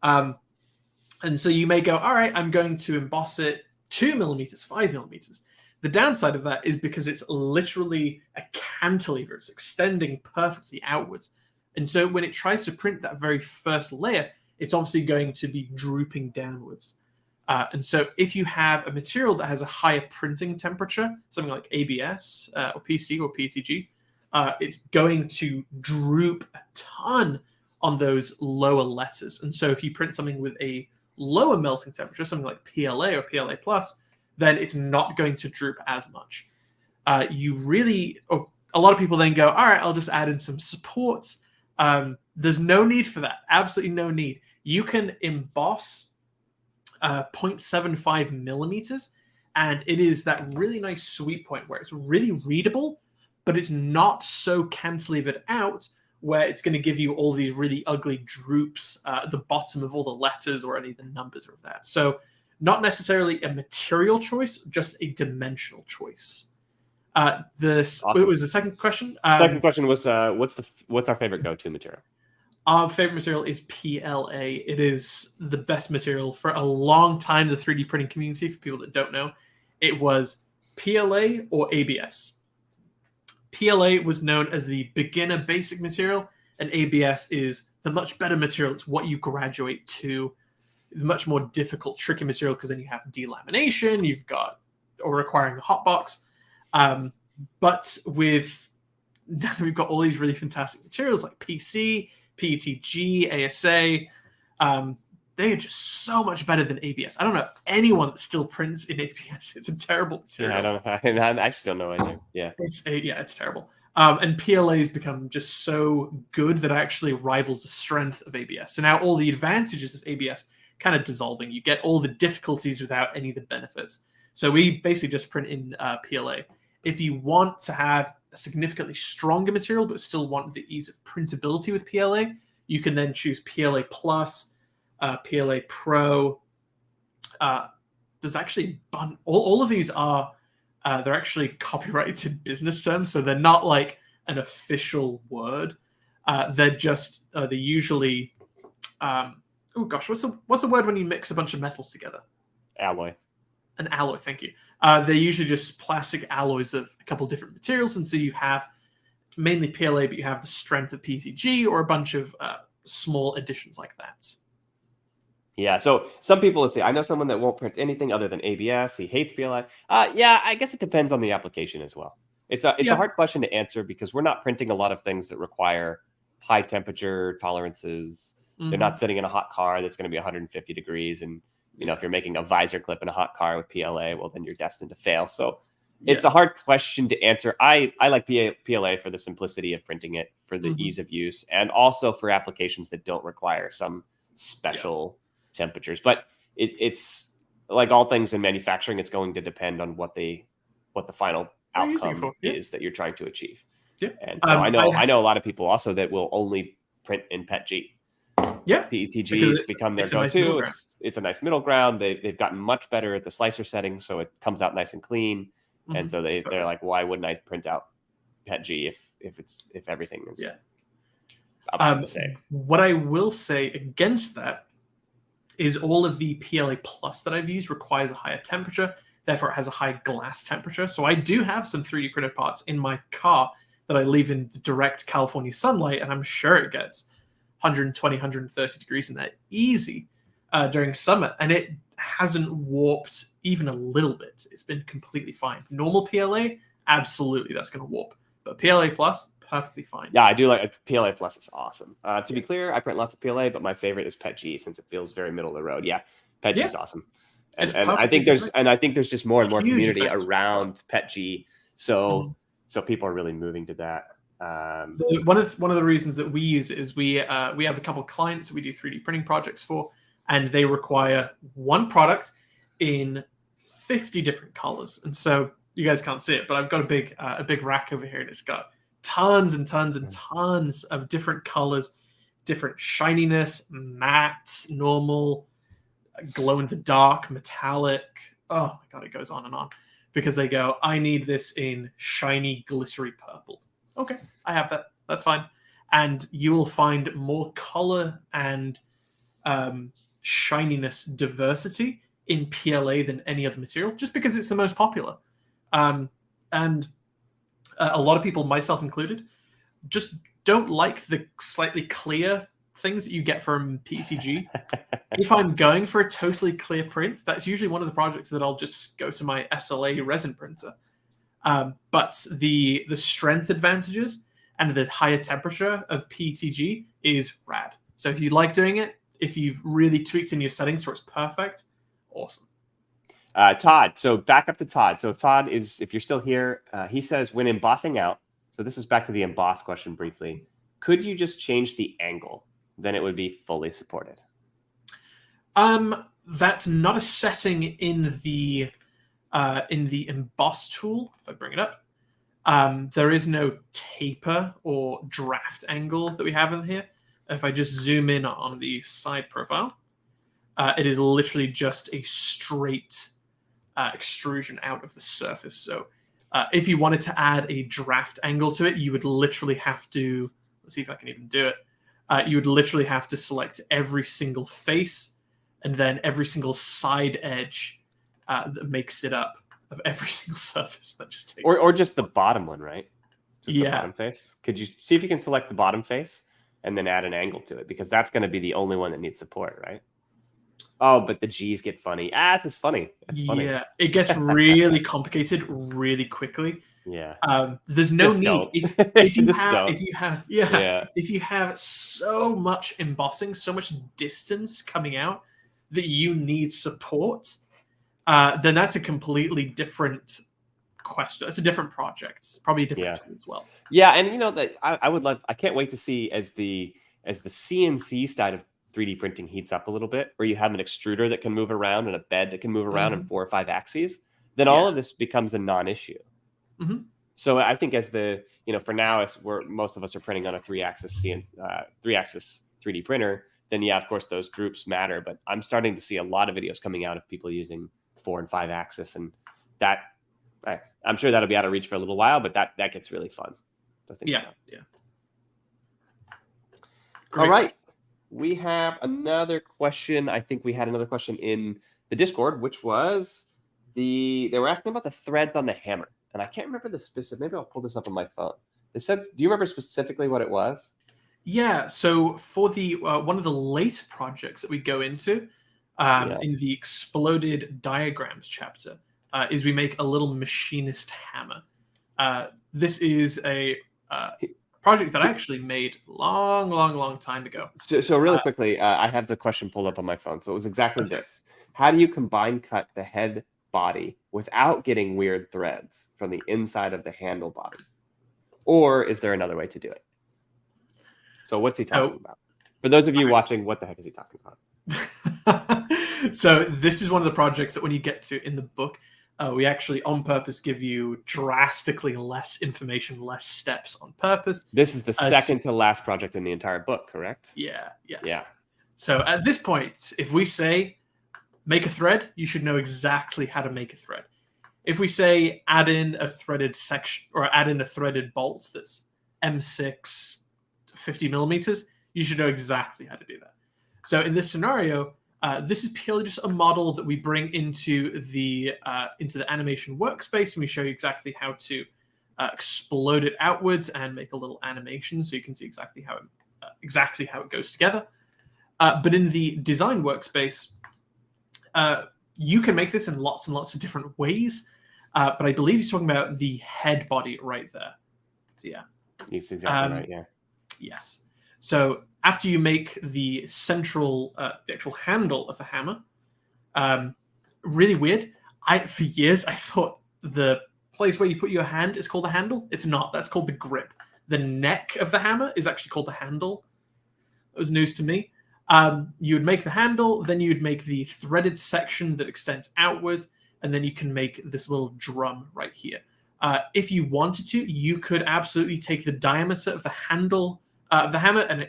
And so you may go, all right, I'm going to emboss it 2 millimeters, 5 millimeters. The downside of that is because it's literally a cantilever. It's extending perfectly outwards. And so when it tries to print that very first layer, it's obviously going to be drooping downwards. And so if you have a material that has a higher printing temperature, something like ABS or PC or PETG, it's going to droop a ton on those lower letters. And so if you print something with a lower melting temperature, something like PLA or PLA+, then it's not going to droop as much. A lot of people then go, all right, I'll just add in some supports. There's no need for that. Absolutely no need. You can emboss 0.75 millimeters, and it is that really nice sweet point where it's really readable, but it's not so cantilevered out where it's going to give you all these really ugly droops at the bottom of all the letters or any of the numbers of that. So not necessarily a material choice, just a dimensional choice. Awesome. It was the second question. Second question was, what's our favorite go-to material? Our favorite material is PLA. It is the best material for a long time. The 3D printing community, for people that don't know, it was PLA or ABS. PLA was known as the beginner basic material, and ABS is the much better material. It's what you graduate to. It's much more difficult, tricky material because then you have delamination, you've got, or requiring a hot box. But with now we've got all these really fantastic materials like PC, PETG, ASA. They are just so much better than ABS. I don't know anyone that still prints in ABS. It's a terrible material. Yeah, I actually don't know either. Yeah. It's terrible. And PLA has become just so good that it actually rivals the strength of ABS. So now all the advantages of ABS kind of dissolving. You get all the difficulties without any of the benefits. So we basically just print in PLA. If you want to have a significantly stronger material but still want the ease of printability with PLA, you can then choose PLA Plus, PLA Pro. There's actually all of these are they're actually copyrighted business terms, so they're not like an official word. They're just they're usually oh gosh, what's the word when you mix a bunch of metals together? Alloy. An alloy, thank you. They're usually just plastic alloys of a couple different materials, and so you have mainly PLA, but you have the strength of PETG or a bunch of small additions like that. Yeah, so some people would say, I know someone that won't print anything other than ABS. He hates PLA. Yeah, I guess it depends on the application as well. It's a hard question to answer because we're not printing a lot of things that require high temperature tolerances. They're not sitting in a hot car that's going to be 150 degrees. And, if you're making a visor clip in a hot car with PLA, well, then you're destined to fail. So it's a hard question to answer. I like PLA for the simplicity of printing it, for the ease of use, and also for applications that don't require some special temperatures. But it's like all things in manufacturing, it's going to depend on what the final outcome is that you're trying to achieve. Yeah. And so I know a lot of people also that will only print in PETG. Yeah, PETG has become their go-to. It's a nice middle ground. They've gotten much better at the slicer setting, so it comes out nice and clean. And so they're like, why wouldn't I print out PETG if everything is about the same? What I will say against that is all of the PLA Plus that I've used requires a higher temperature, therefore it has a high glass temperature. So I do have some 3D printed parts in my car that I leave in the direct California sunlight, and I'm sure it gets 120, 130 degrees in there easy during summer, and it hasn't warped even a little bit. It's been completely fine. Normal PLA, absolutely, that's going to warp. But PLA Plus, perfectly fine. Yeah, I do like PLA Plus is awesome. To be clear, I print lots of PLA, but my favorite is PETG since it feels very middle of the road. Yeah, PETG is awesome. And I think there's just more and more community around PETG. So people are really moving to that. One of the reasons that we use it is we have a couple of clients that we do 3D printing projects for, and they require one product in 50 different colors. And so you guys can't see it, but I've got a big rack over here, and it's got tons and tons and tons of different colors, different shininess, matte, normal, glow in the dark, metallic. Oh my god, it goes on and on because they go, I need this in shiny, glittery purple. Okay, I have that. That's fine. And you will find more color and shininess diversity in PLA than any other material, just because it's the most popular. And a lot of people, myself included, just don't like the slightly clear things that you get from PETG. If I'm going for a totally clear print, that's usually one of the projects that I'll just go to my SLA resin printer. But the strength advantages and the higher temperature of PETG is rad. So if you like doing it, if you've really tweaked in your settings so it's perfect, awesome. Todd, so back up to Todd. So if you're still here, he says when embossing out, so this is back to the emboss question briefly, could you just change the angle? Then it would be fully supported. That's not a setting in the emboss tool. If I bring it up, there is no taper or draft angle that we have in here. If I just zoom in on the side profile, it is literally just a straight extrusion out of the surface. So if you wanted to add a draft angle to it, you would literally have to, let's see if I can even do it. You would literally have to select every single face and then every single side edge that makes it up. of every single surface. That just takes or just the bottom one, right? Just the Yeah. bottom face. Could you see if you can select the bottom face and then add an angle to it? Because that's going to be the only one that needs support, right? Oh, but the G's get funny. This is funny. That's funny. Yeah, it gets really complicated really quickly. Yeah. There's no Just need don't. if you Just have don't. if you have so much embossing, so much distance coming out that you need support, then that's a completely different question. It's a different project. It's probably a different tool as well. Yeah, and you know that I would love. I can't wait to see as the CNC side of 3D printing heats up a little bit, where you have an extruder that can move around and a bed that can move around in 4 or 5 axes. Then all of this becomes a non-issue. Mm-hmm. So I think as for now, as most of us are printing on a 3-axis 3D printer, then of course those groups matter. But I'm starting to see a lot of videos coming out of people using 4 and 5 axis, and that I'm sure that'll be out of reach for a little while, but that gets really fun to think about. Yeah. All right. We have another question. I think we had another question in the Discord, which was they were asking about the threads on the hammer. And I can't remember the specific. Maybe I'll pull this up on my phone. It says, do you remember specifically what it was? Yeah. So for the one of the later projects that we go into in the exploded diagrams chapter is we make a little machinist hammer. This is a project that I actually made long time ago. So really quickly, I have the question pulled up on my phone. So it was exactly this. How do you combine cut the head body without getting weird threads from the inside of the handle body? Or is there another way to do it? So what's he talking about? For those of you watching, what the heck is he talking about? So this is one of the projects that when you get to in the book, we actually on purpose give you drastically less information, less steps on purpose. This is the second to last project in the entire book, correct? Yeah. Yes. Yeah. So at this point, if we say make a thread, you should know exactly how to make a thread. If we say add in a threaded section or add in a threaded bolt that's M6 50 millimeters, you should know exactly how to do that. So in this scenario, this is purely just a model that we bring into the animation workspace, and we show you exactly how to explode it outwards and make a little animation, so you can see exactly how it goes together. But in the design workspace, you can make this in lots and lots of different ways. But I believe he's talking about the head body right there. So yeah, he's exactly right. Yeah. Yes. So after you make the central, the actual handle of the hammer, really weird. For years I thought the place where you put your hand is called the handle. It's not. That's called the grip. The neck of the hammer is actually called the handle. That was news to me. You would make the handle, then you would make the threaded section that extends outwards, and then you can make this little drum right here. If you wanted to, you could absolutely take the diameter of the handle of the hammer and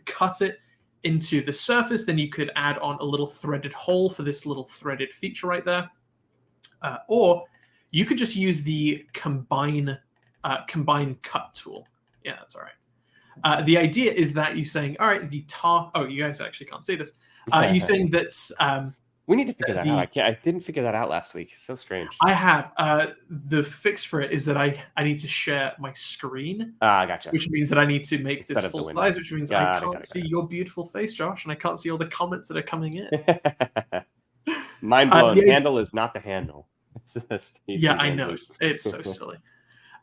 cut it into the surface. Then you could add on a little threaded hole for this little threaded feature right there. Or you could just use the combine cut tool. Yeah, that's all right. The idea is that you're saying, all right, you guys actually can't see this. You're saying that we need to figure that out. I didn't figure that out last week. It's so strange. I have. The fix for it is that I need to share my screen. Gotcha. Which means that I need to make this full size, which means I can't see your beautiful face, Josh, and I can't see all the comments that are coming in. Mind blown. Handle is not the handle. Yeah, I know. It's so silly.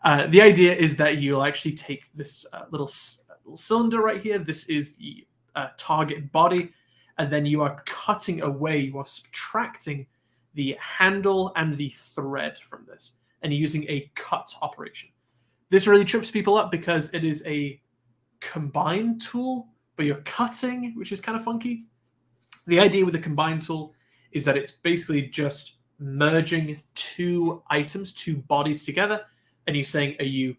The idea is that you'll actually take this little cylinder right here. This is the target body. And then you are cutting away, you are subtracting the handle and the thread from this, and you're using a cut operation. This really trips people up because it is a combine tool, but you're cutting, which is kind of funky. The idea with the combine tool is that it's basically just merging two items, two bodies together, and you're saying, are you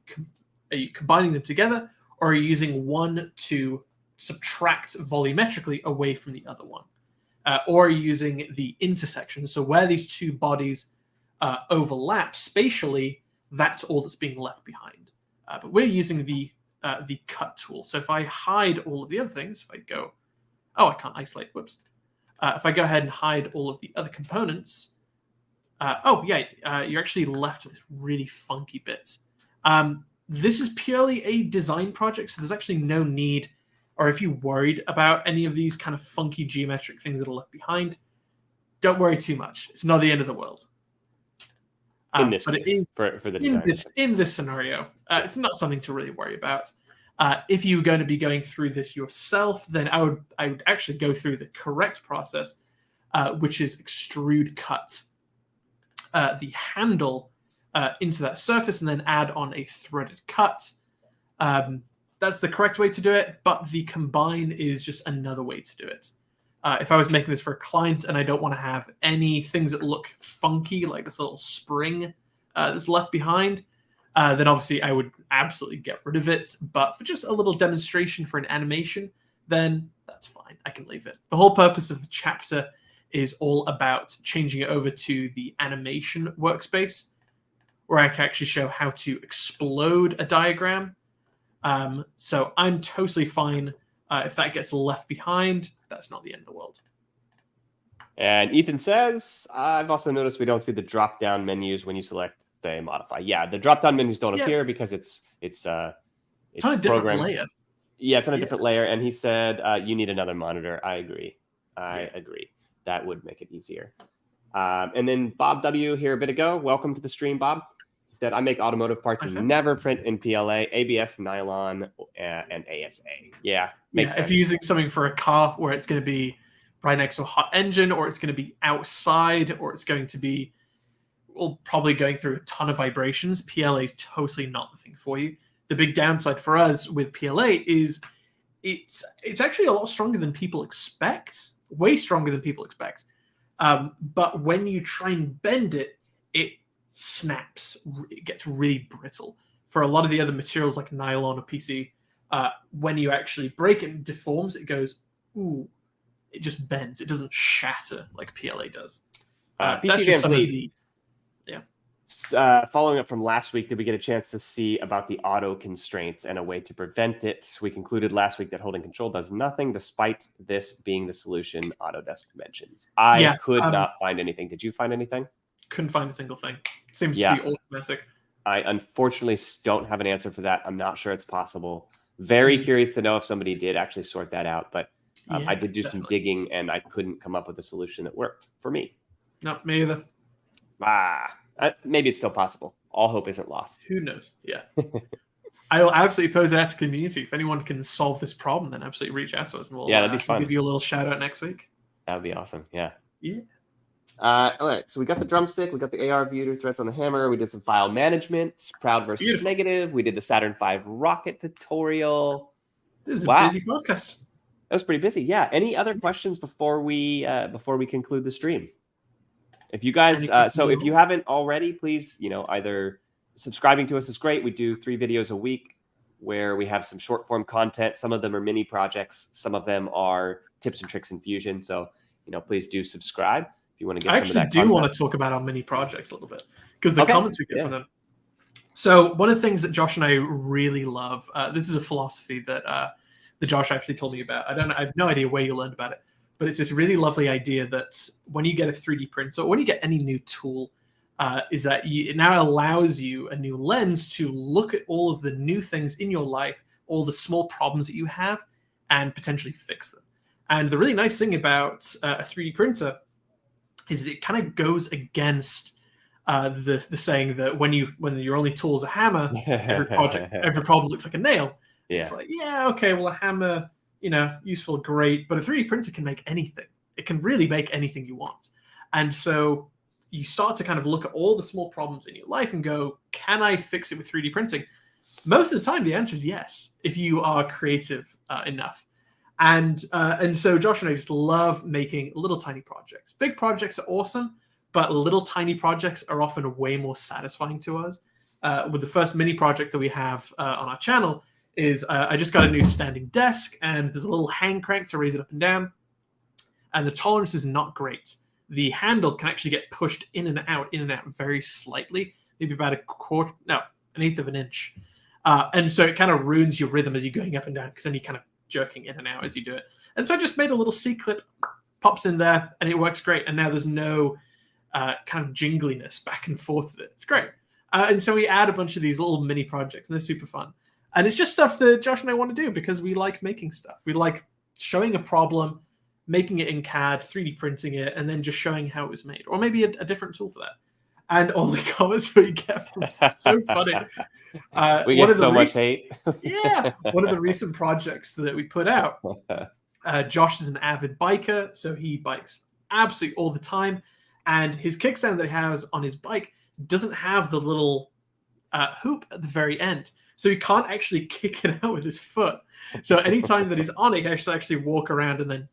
combining them together, or are you using one to subtract volumetrically away from the other one, or using the intersection. So where these two bodies overlap spatially, that's all that's being left behind. But we're using the cut tool. So if I hide all of the other things, if I go, I can't isolate. Whoops. If I go ahead and hide all of the other components, You're actually left with this really funky bit. This is purely a design project, so there's actually no need, or if you're worried about any of these kind of funky geometric things that are left behind, don't worry too much. It's not the end of the world. In this case, for the design. In this scenario, it's not something to really worry about. If you're going to be going through this yourself, then I would actually go through the correct process, which is extrude cut the handle into that surface and then add on a threaded cut. That's the correct way to do it, but the combine is just another way to do it. If I was making this for a client and I don't want to have any things that look funky, like this little spring that's left behind, then obviously I would absolutely get rid of it. But for just a little demonstration for an animation, then that's fine. I can leave it. The whole purpose of the chapter is all about changing it over to the animation workspace, where I can actually show how to explode a diagram. So I'm totally fine if that gets left behind. That's not the end of the world. And Ethan says, I've also noticed we don't see the drop-down menus when you select the modify. Yeah, the drop-down menus don't appear because it's on a different layer. Yeah, it's on a different layer. And he said, you need another monitor. I agree. I agree. That would make it easier. And then Bob W. here a bit ago. Welcome to the stream, Bob. He said, I make automotive parts and never print in PLA, ABS, nylon, and ASA. Yeah, makes sense. If you're using something for a car where it's going to be right next to a hot engine, or it's going to be outside, or it's going to be probably going through a ton of vibrations, PLA is totally not the thing for you. The big downside for us with PLA is it's actually a lot stronger than people expect, way stronger than people expect. But when you try and bend it, it snaps. It gets really brittle. For a lot of the other materials like nylon or PC, when you actually break it and deforms, it goes, ooh, it just bends. It doesn't shatter like PLA does. That's just some of the... Following up from last week, did we get a chance to see about the auto constraints and a way to prevent it? We concluded last week that holding control does nothing, despite this being the solution Autodesk mentions. I could not find anything. Did you find anything? Couldn't find a single thing. Seems to be automatic. I unfortunately don't have an answer for that. I'm not sure it's possible. Very curious to know if somebody did actually sort that out, but I did do some digging and I couldn't come up with a solution that worked for me. No, me either. Maybe it's still possible. All hope isn't lost. Who knows? Yeah. I will absolutely pose it out to community. If anyone can solve this problem, then absolutely reach out to us and we'll that'd be fun. Give you a little shout out next week. That would be awesome. Yeah. Yeah. All right. So we got the drumstick. We got the AR viewer threads on the hammer. We did some file management, proud versus negative. We did the Saturn V rocket tutorial. This is a busy podcast. That was pretty busy. Yeah. Any other questions before we conclude the stream? If you guys, if you haven't already, please, either subscribing to us is great. We do 3 videos a week where we have some short form content. Some of them are mini projects. Some of them are tips and tricks in Fusion. So, please do subscribe if you want to get some of that content. I actually do want to talk about our mini projects a little bit because the comments we get from them. So one of the things that Josh and I really love, this is a philosophy that Josh actually told me about. I have no idea where you learned about it. But it's this really lovely idea that when you get a 3D printer, or when you get any new tool, is that it now allows you a new lens to look at all of the new things in your life, all the small problems that you have, and potentially fix them. And the really nice thing about a 3D printer is that it kind of goes against the saying that when your only tool is a hammer, every problem looks like a nail. Yeah. It's like, well, a hammer, useful, great, but a 3D printer can make anything. It can really make anything you want. And so you start to kind of look at all the small problems in your life and go, can I fix it with 3D printing? Most of the time, the answer is yes, if you are creative enough. And so Josh and I just love making little tiny projects. Big projects are awesome, but little tiny projects are often way more satisfying to us. With the first mini project that we have on our channel, is I just got a new standing desk and there's a little hand crank to raise it up and down. And the tolerance is not great. The handle can actually get pushed in and out very slightly, maybe about an eighth of an inch. And so it kind of ruins your rhythm as you're going up and down because then you're kind of jerking in and out as you do it. And so I just made a little C-clip, pops in there, and it works great. And now there's no kind of jingliness back and forth with it. It's great. And so we add a bunch of these little mini projects, and they're super fun. And it's just stuff that Josh and I want to do because we like making stuff. We like showing a problem, making it in CAD, 3D printing it, and then just showing how it was made, or maybe a different tool for that. And all the comments we get from it is so funny. We get so much hate. Yeah. One of the recent projects that we put out, Josh is an avid biker, so he bikes absolutely all the time. And his kickstand that he has on his bike doesn't have the little hoop at the very end. So he can't actually kick it out with his foot. So anytime that he's on it, he has to actually walk around and then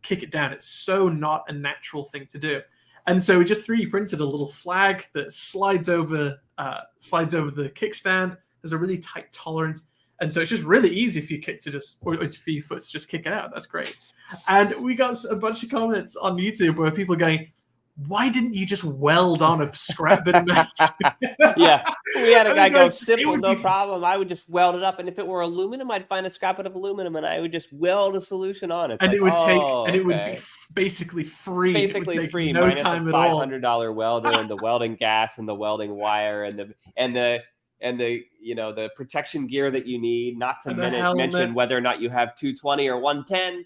kick it down. It's so not a natural thing to do. And so we just 3D printed a little flag that slides over the kickstand. There's a really tight tolerance. And so it's just really easy for your kick to just, or for your foot to just kick it out. That's great. And we got a bunch of comments on YouTube where people are going, why didn't you just weld on a scrap bit of metal? Yeah, we had a guy go, simple, no problem. I would just weld it up, and if it were aluminum, I'd find a scrap bit of aluminum, and I would just weld a solution on it. And it would take, and it would be basically free. Basically free, no minus time a at all. $500 welder and the welding gas and the welding wire and the the protection gear that you need. Not to mention whether or not you have 220 or 110.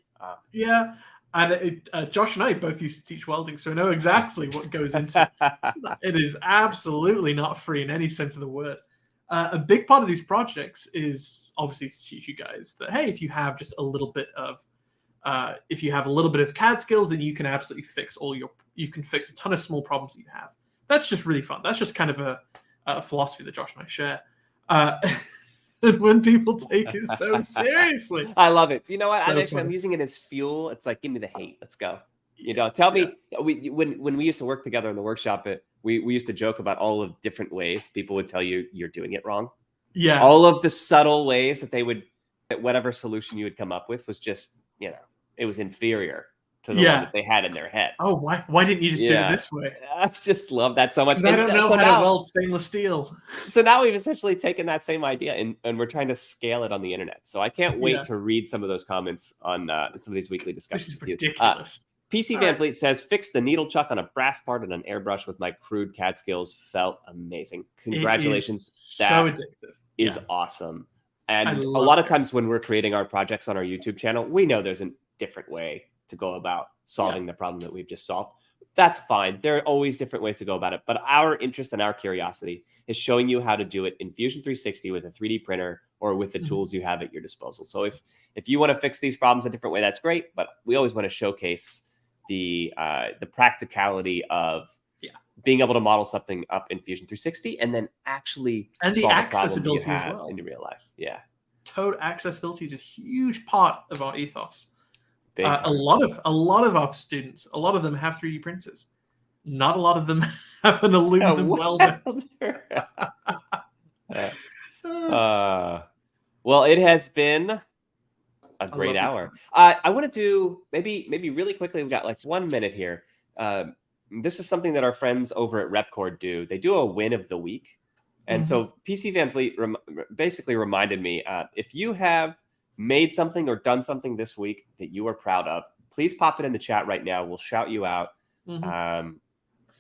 Yeah. And Josh and I both used to teach welding, so I know exactly what goes into it. It is absolutely not free in any sense of the word. A big part of these projects is obviously to teach you guys that, hey, if you have just a little bit of CAD skills, then you can absolutely fix a ton of small problems that you have. That's just really fun. That's just kind of a philosophy that Josh and I share. And when people take it so seriously. I love it. You know what? So I'm using it as fuel. It's like, give me the hate. Let's go. Tell me, when we used to work together in the workshop, we used to joke about all of different ways people would tell you you're doing it wrong. Yeah. All of the subtle ways that whatever solution you would come up with was just, it was inferior to the one that they had in their head. Oh, why didn't you just do it this way? I just love that so much. I don't know how to weld stainless steel. So now we've essentially taken that same idea and we're trying to scale it on the internet. So I can't wait to read some of those comments on some of these weekly discussions. This is ridiculous. PC Van Fleet says, fix the needle chuck on a brass part and an airbrush with my crude CAD skills. Felt amazing. Congratulations. So addictive. Is awesome. And a lot of times when we're creating our projects on our YouTube channel, we know there's a different way to go about solving the problem that we've just solved. That's fine. There are always different ways to go about it. But our interest and our curiosity is showing you how to do it in Fusion 360 with a 3D printer or with the tools you have at your disposal. So if you want to fix these problems a different way, that's great. But we always want to showcase the practicality of being able to model something up in Fusion 360 and then actually the accessibility as well in real life. Yeah. Total accessibility is a huge part of our ethos. A lot of our students, a lot of them have 3D printers. Not a lot of them have an aluminum welder. Well, it has been a great hour. I want to do maybe really quickly. We've got like 1 minute here. This is something that our friends over at Repcord do. They do a win of the week. And so PC Van Fleet basically reminded me, if you have made something or done something this week that you are proud of, please pop it in the chat right now. We'll shout you out.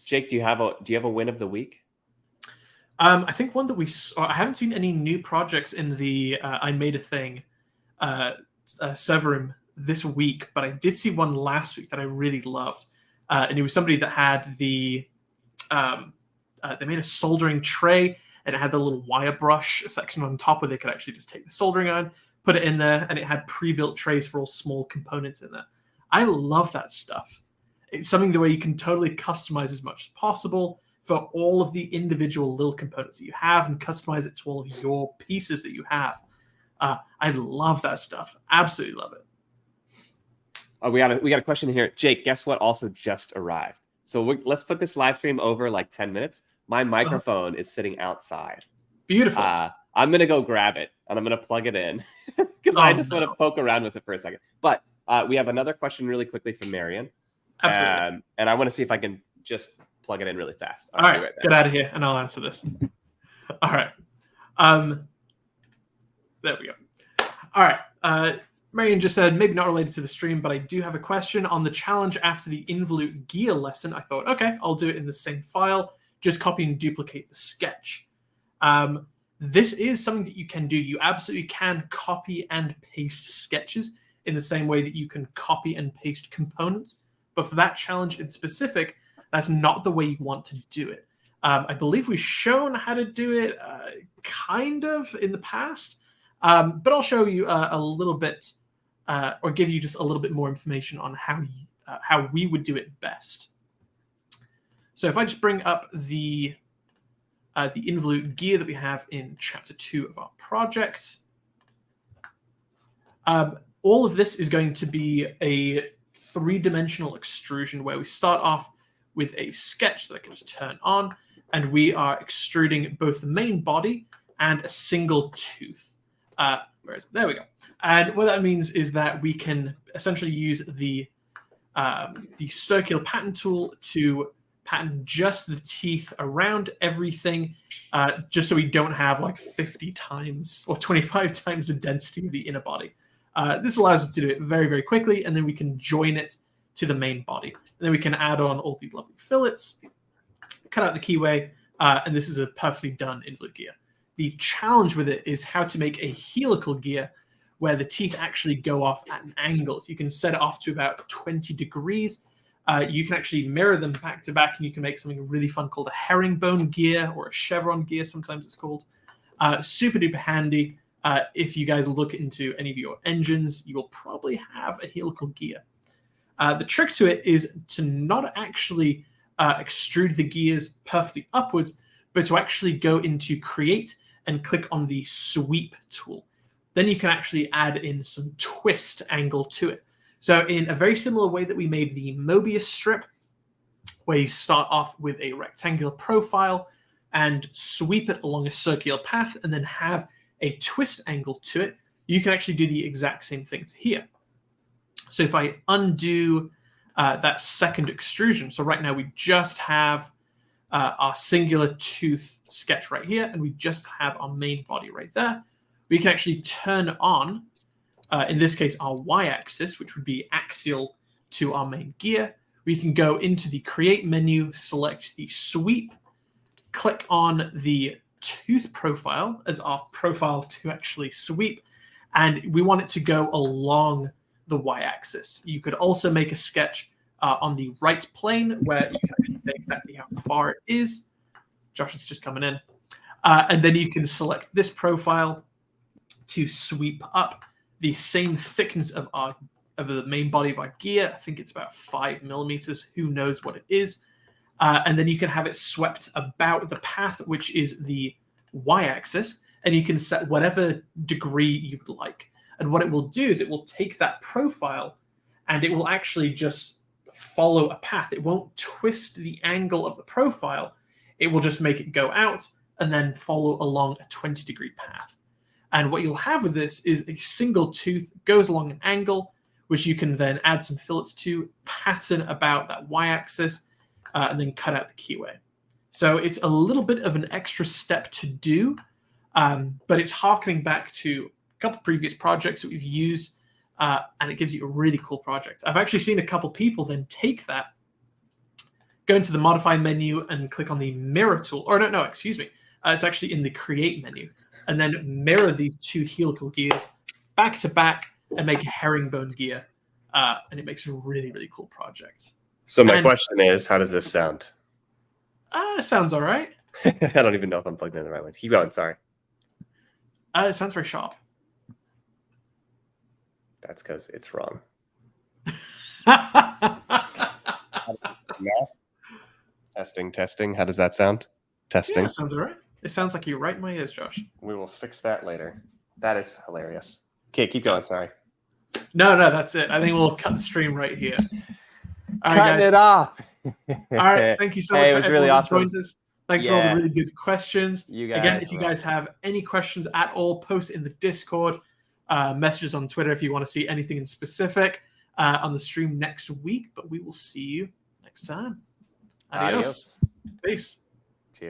Jake, do you have a win of the week? I think one that I haven't seen any new projects in the I Made a Thing server this week, but I did see one last week that I really loved. And it was somebody that had they made a soldering tray, and it had the little wire brush section on top where they could actually just take the soldering iron, put it in there, and it had pre-built trays for all small components in there. I love that stuff. It's something the way you can totally customize as much as possible for all of the individual little components that you have and customize it to all of your pieces that you have. I love that stuff. Absolutely love it. Oh, we got a question here. Jake, guess what also just arrived? So let's put this live stream over like 10 minutes. My microphone is sitting outside. Beautiful. I'm going to go grab it and I'm going to plug it in because I just want to poke around with it for a second. But we have another question really quickly from Marion. Absolutely. And I want to see if I can just plug it in really fast. All right, get out of here and I'll answer this. All right. There we go. All right. Marion just said, maybe not related to the stream, but I do have a question on the challenge after the involute gear lesson. I thought, okay, I'll do it in the same file, just copy and duplicate the sketch. This is something that you can do. You absolutely can copy and paste sketches in the same way that you can copy and paste components. But for that challenge in specific, that's not the way you want to do it. I believe we've shown how to do it kind of in the past, but I'll show you a little bit or give you just a little bit more information on how we would do it best. So if I just bring up the involute gear that we have in Chapter 2 of our project, all of this is going to be a three-dimensional extrusion where we start off with a sketch that I can just turn on, and we are extruding both the main body and a single tooth. There we go. And what that means is that we can essentially use the circular pattern tool to pattern just the teeth around everything, just so we don't have like 50 times or 25 times the density of the inner body. This allows us to do it very, very quickly, and then we can join it to the main body. And then we can add on all the lovely fillets, cut out the keyway, and this is a perfectly done involute gear. The challenge with it is how to make a helical gear where the teeth actually go off at an angle. If you can set it off to about 20 degrees, you can actually mirror them back to back, and you can make something really fun called a herringbone gear, or a chevron gear, sometimes it's called. Super duper handy. If you guys look into any of your engines, you will probably have a helical gear. The trick to it is to not actually extrude the gears perfectly upwards, but to actually go into Create and click on the Sweep tool. Then you can actually add in some twist angle to it. So in a very similar way that we made the Mobius strip, where you start off with a rectangular profile and sweep it along a circular path and then have a twist angle to it, you can actually do the exact same things here. So if I undo that second extrusion, so right now we just have our singular tooth sketch right here, and we just have our main body right there. We can actually turn on, in this case, our y-axis, which would be axial to our main gear. We can go into the Create menu, select the Sweep, click on the tooth profile as our profile to actually sweep, and we want it to go along the y-axis. You could also make a sketch on the right plane where you can actually say exactly how far it is. Josh is just coming in. And then you can select this profile to sweep up the same thickness of the main body of our gear. I think it's about 5 millimeters. Who knows what it is? And then you can have it swept about the path, which is the y-axis, and you can set whatever degree you'd like. And what it will do is it will take that profile and it will actually just follow a path. It won't twist the angle of the profile. It will just make it go out and then follow along a 20-degree path. And what you'll have with this is a single tooth goes along an angle, which you can then add some fillets to, pattern about that y-axis, and then cut out the keyway. So it's a little bit of an extra step to do, but it's harkening back to a couple previous projects that we've used, and it gives you a really cool project. I've actually seen a couple people then take that, go into the Modify menu and click on the Mirror tool, or no, excuse me. It's actually in the Create menu, and then mirror these two helical gears back to back and make a herringbone gear, and it makes a really, really cool project. So my question is, how does this sound? It sounds all right. I don't even know if I'm plugged in the right one. Keep going, sorry. It sounds very sharp. That's because it's wrong. Testing. How does that sound? Testing. Yeah, it sounds all right. It sounds like you're right in my ears, Josh. We will fix that later. That is hilarious. Okay, keep going. Sorry. No, that's it. I think we'll cut the stream right here. All right, Cutting it off. All right. Thank you so much. It was really awesome. Thanks for all the really good questions. You guys, again, if you guys have any questions at all, post in the Discord, messages on Twitter if you want to see anything in specific on the stream next week. But we will see you next time. Adios. Peace.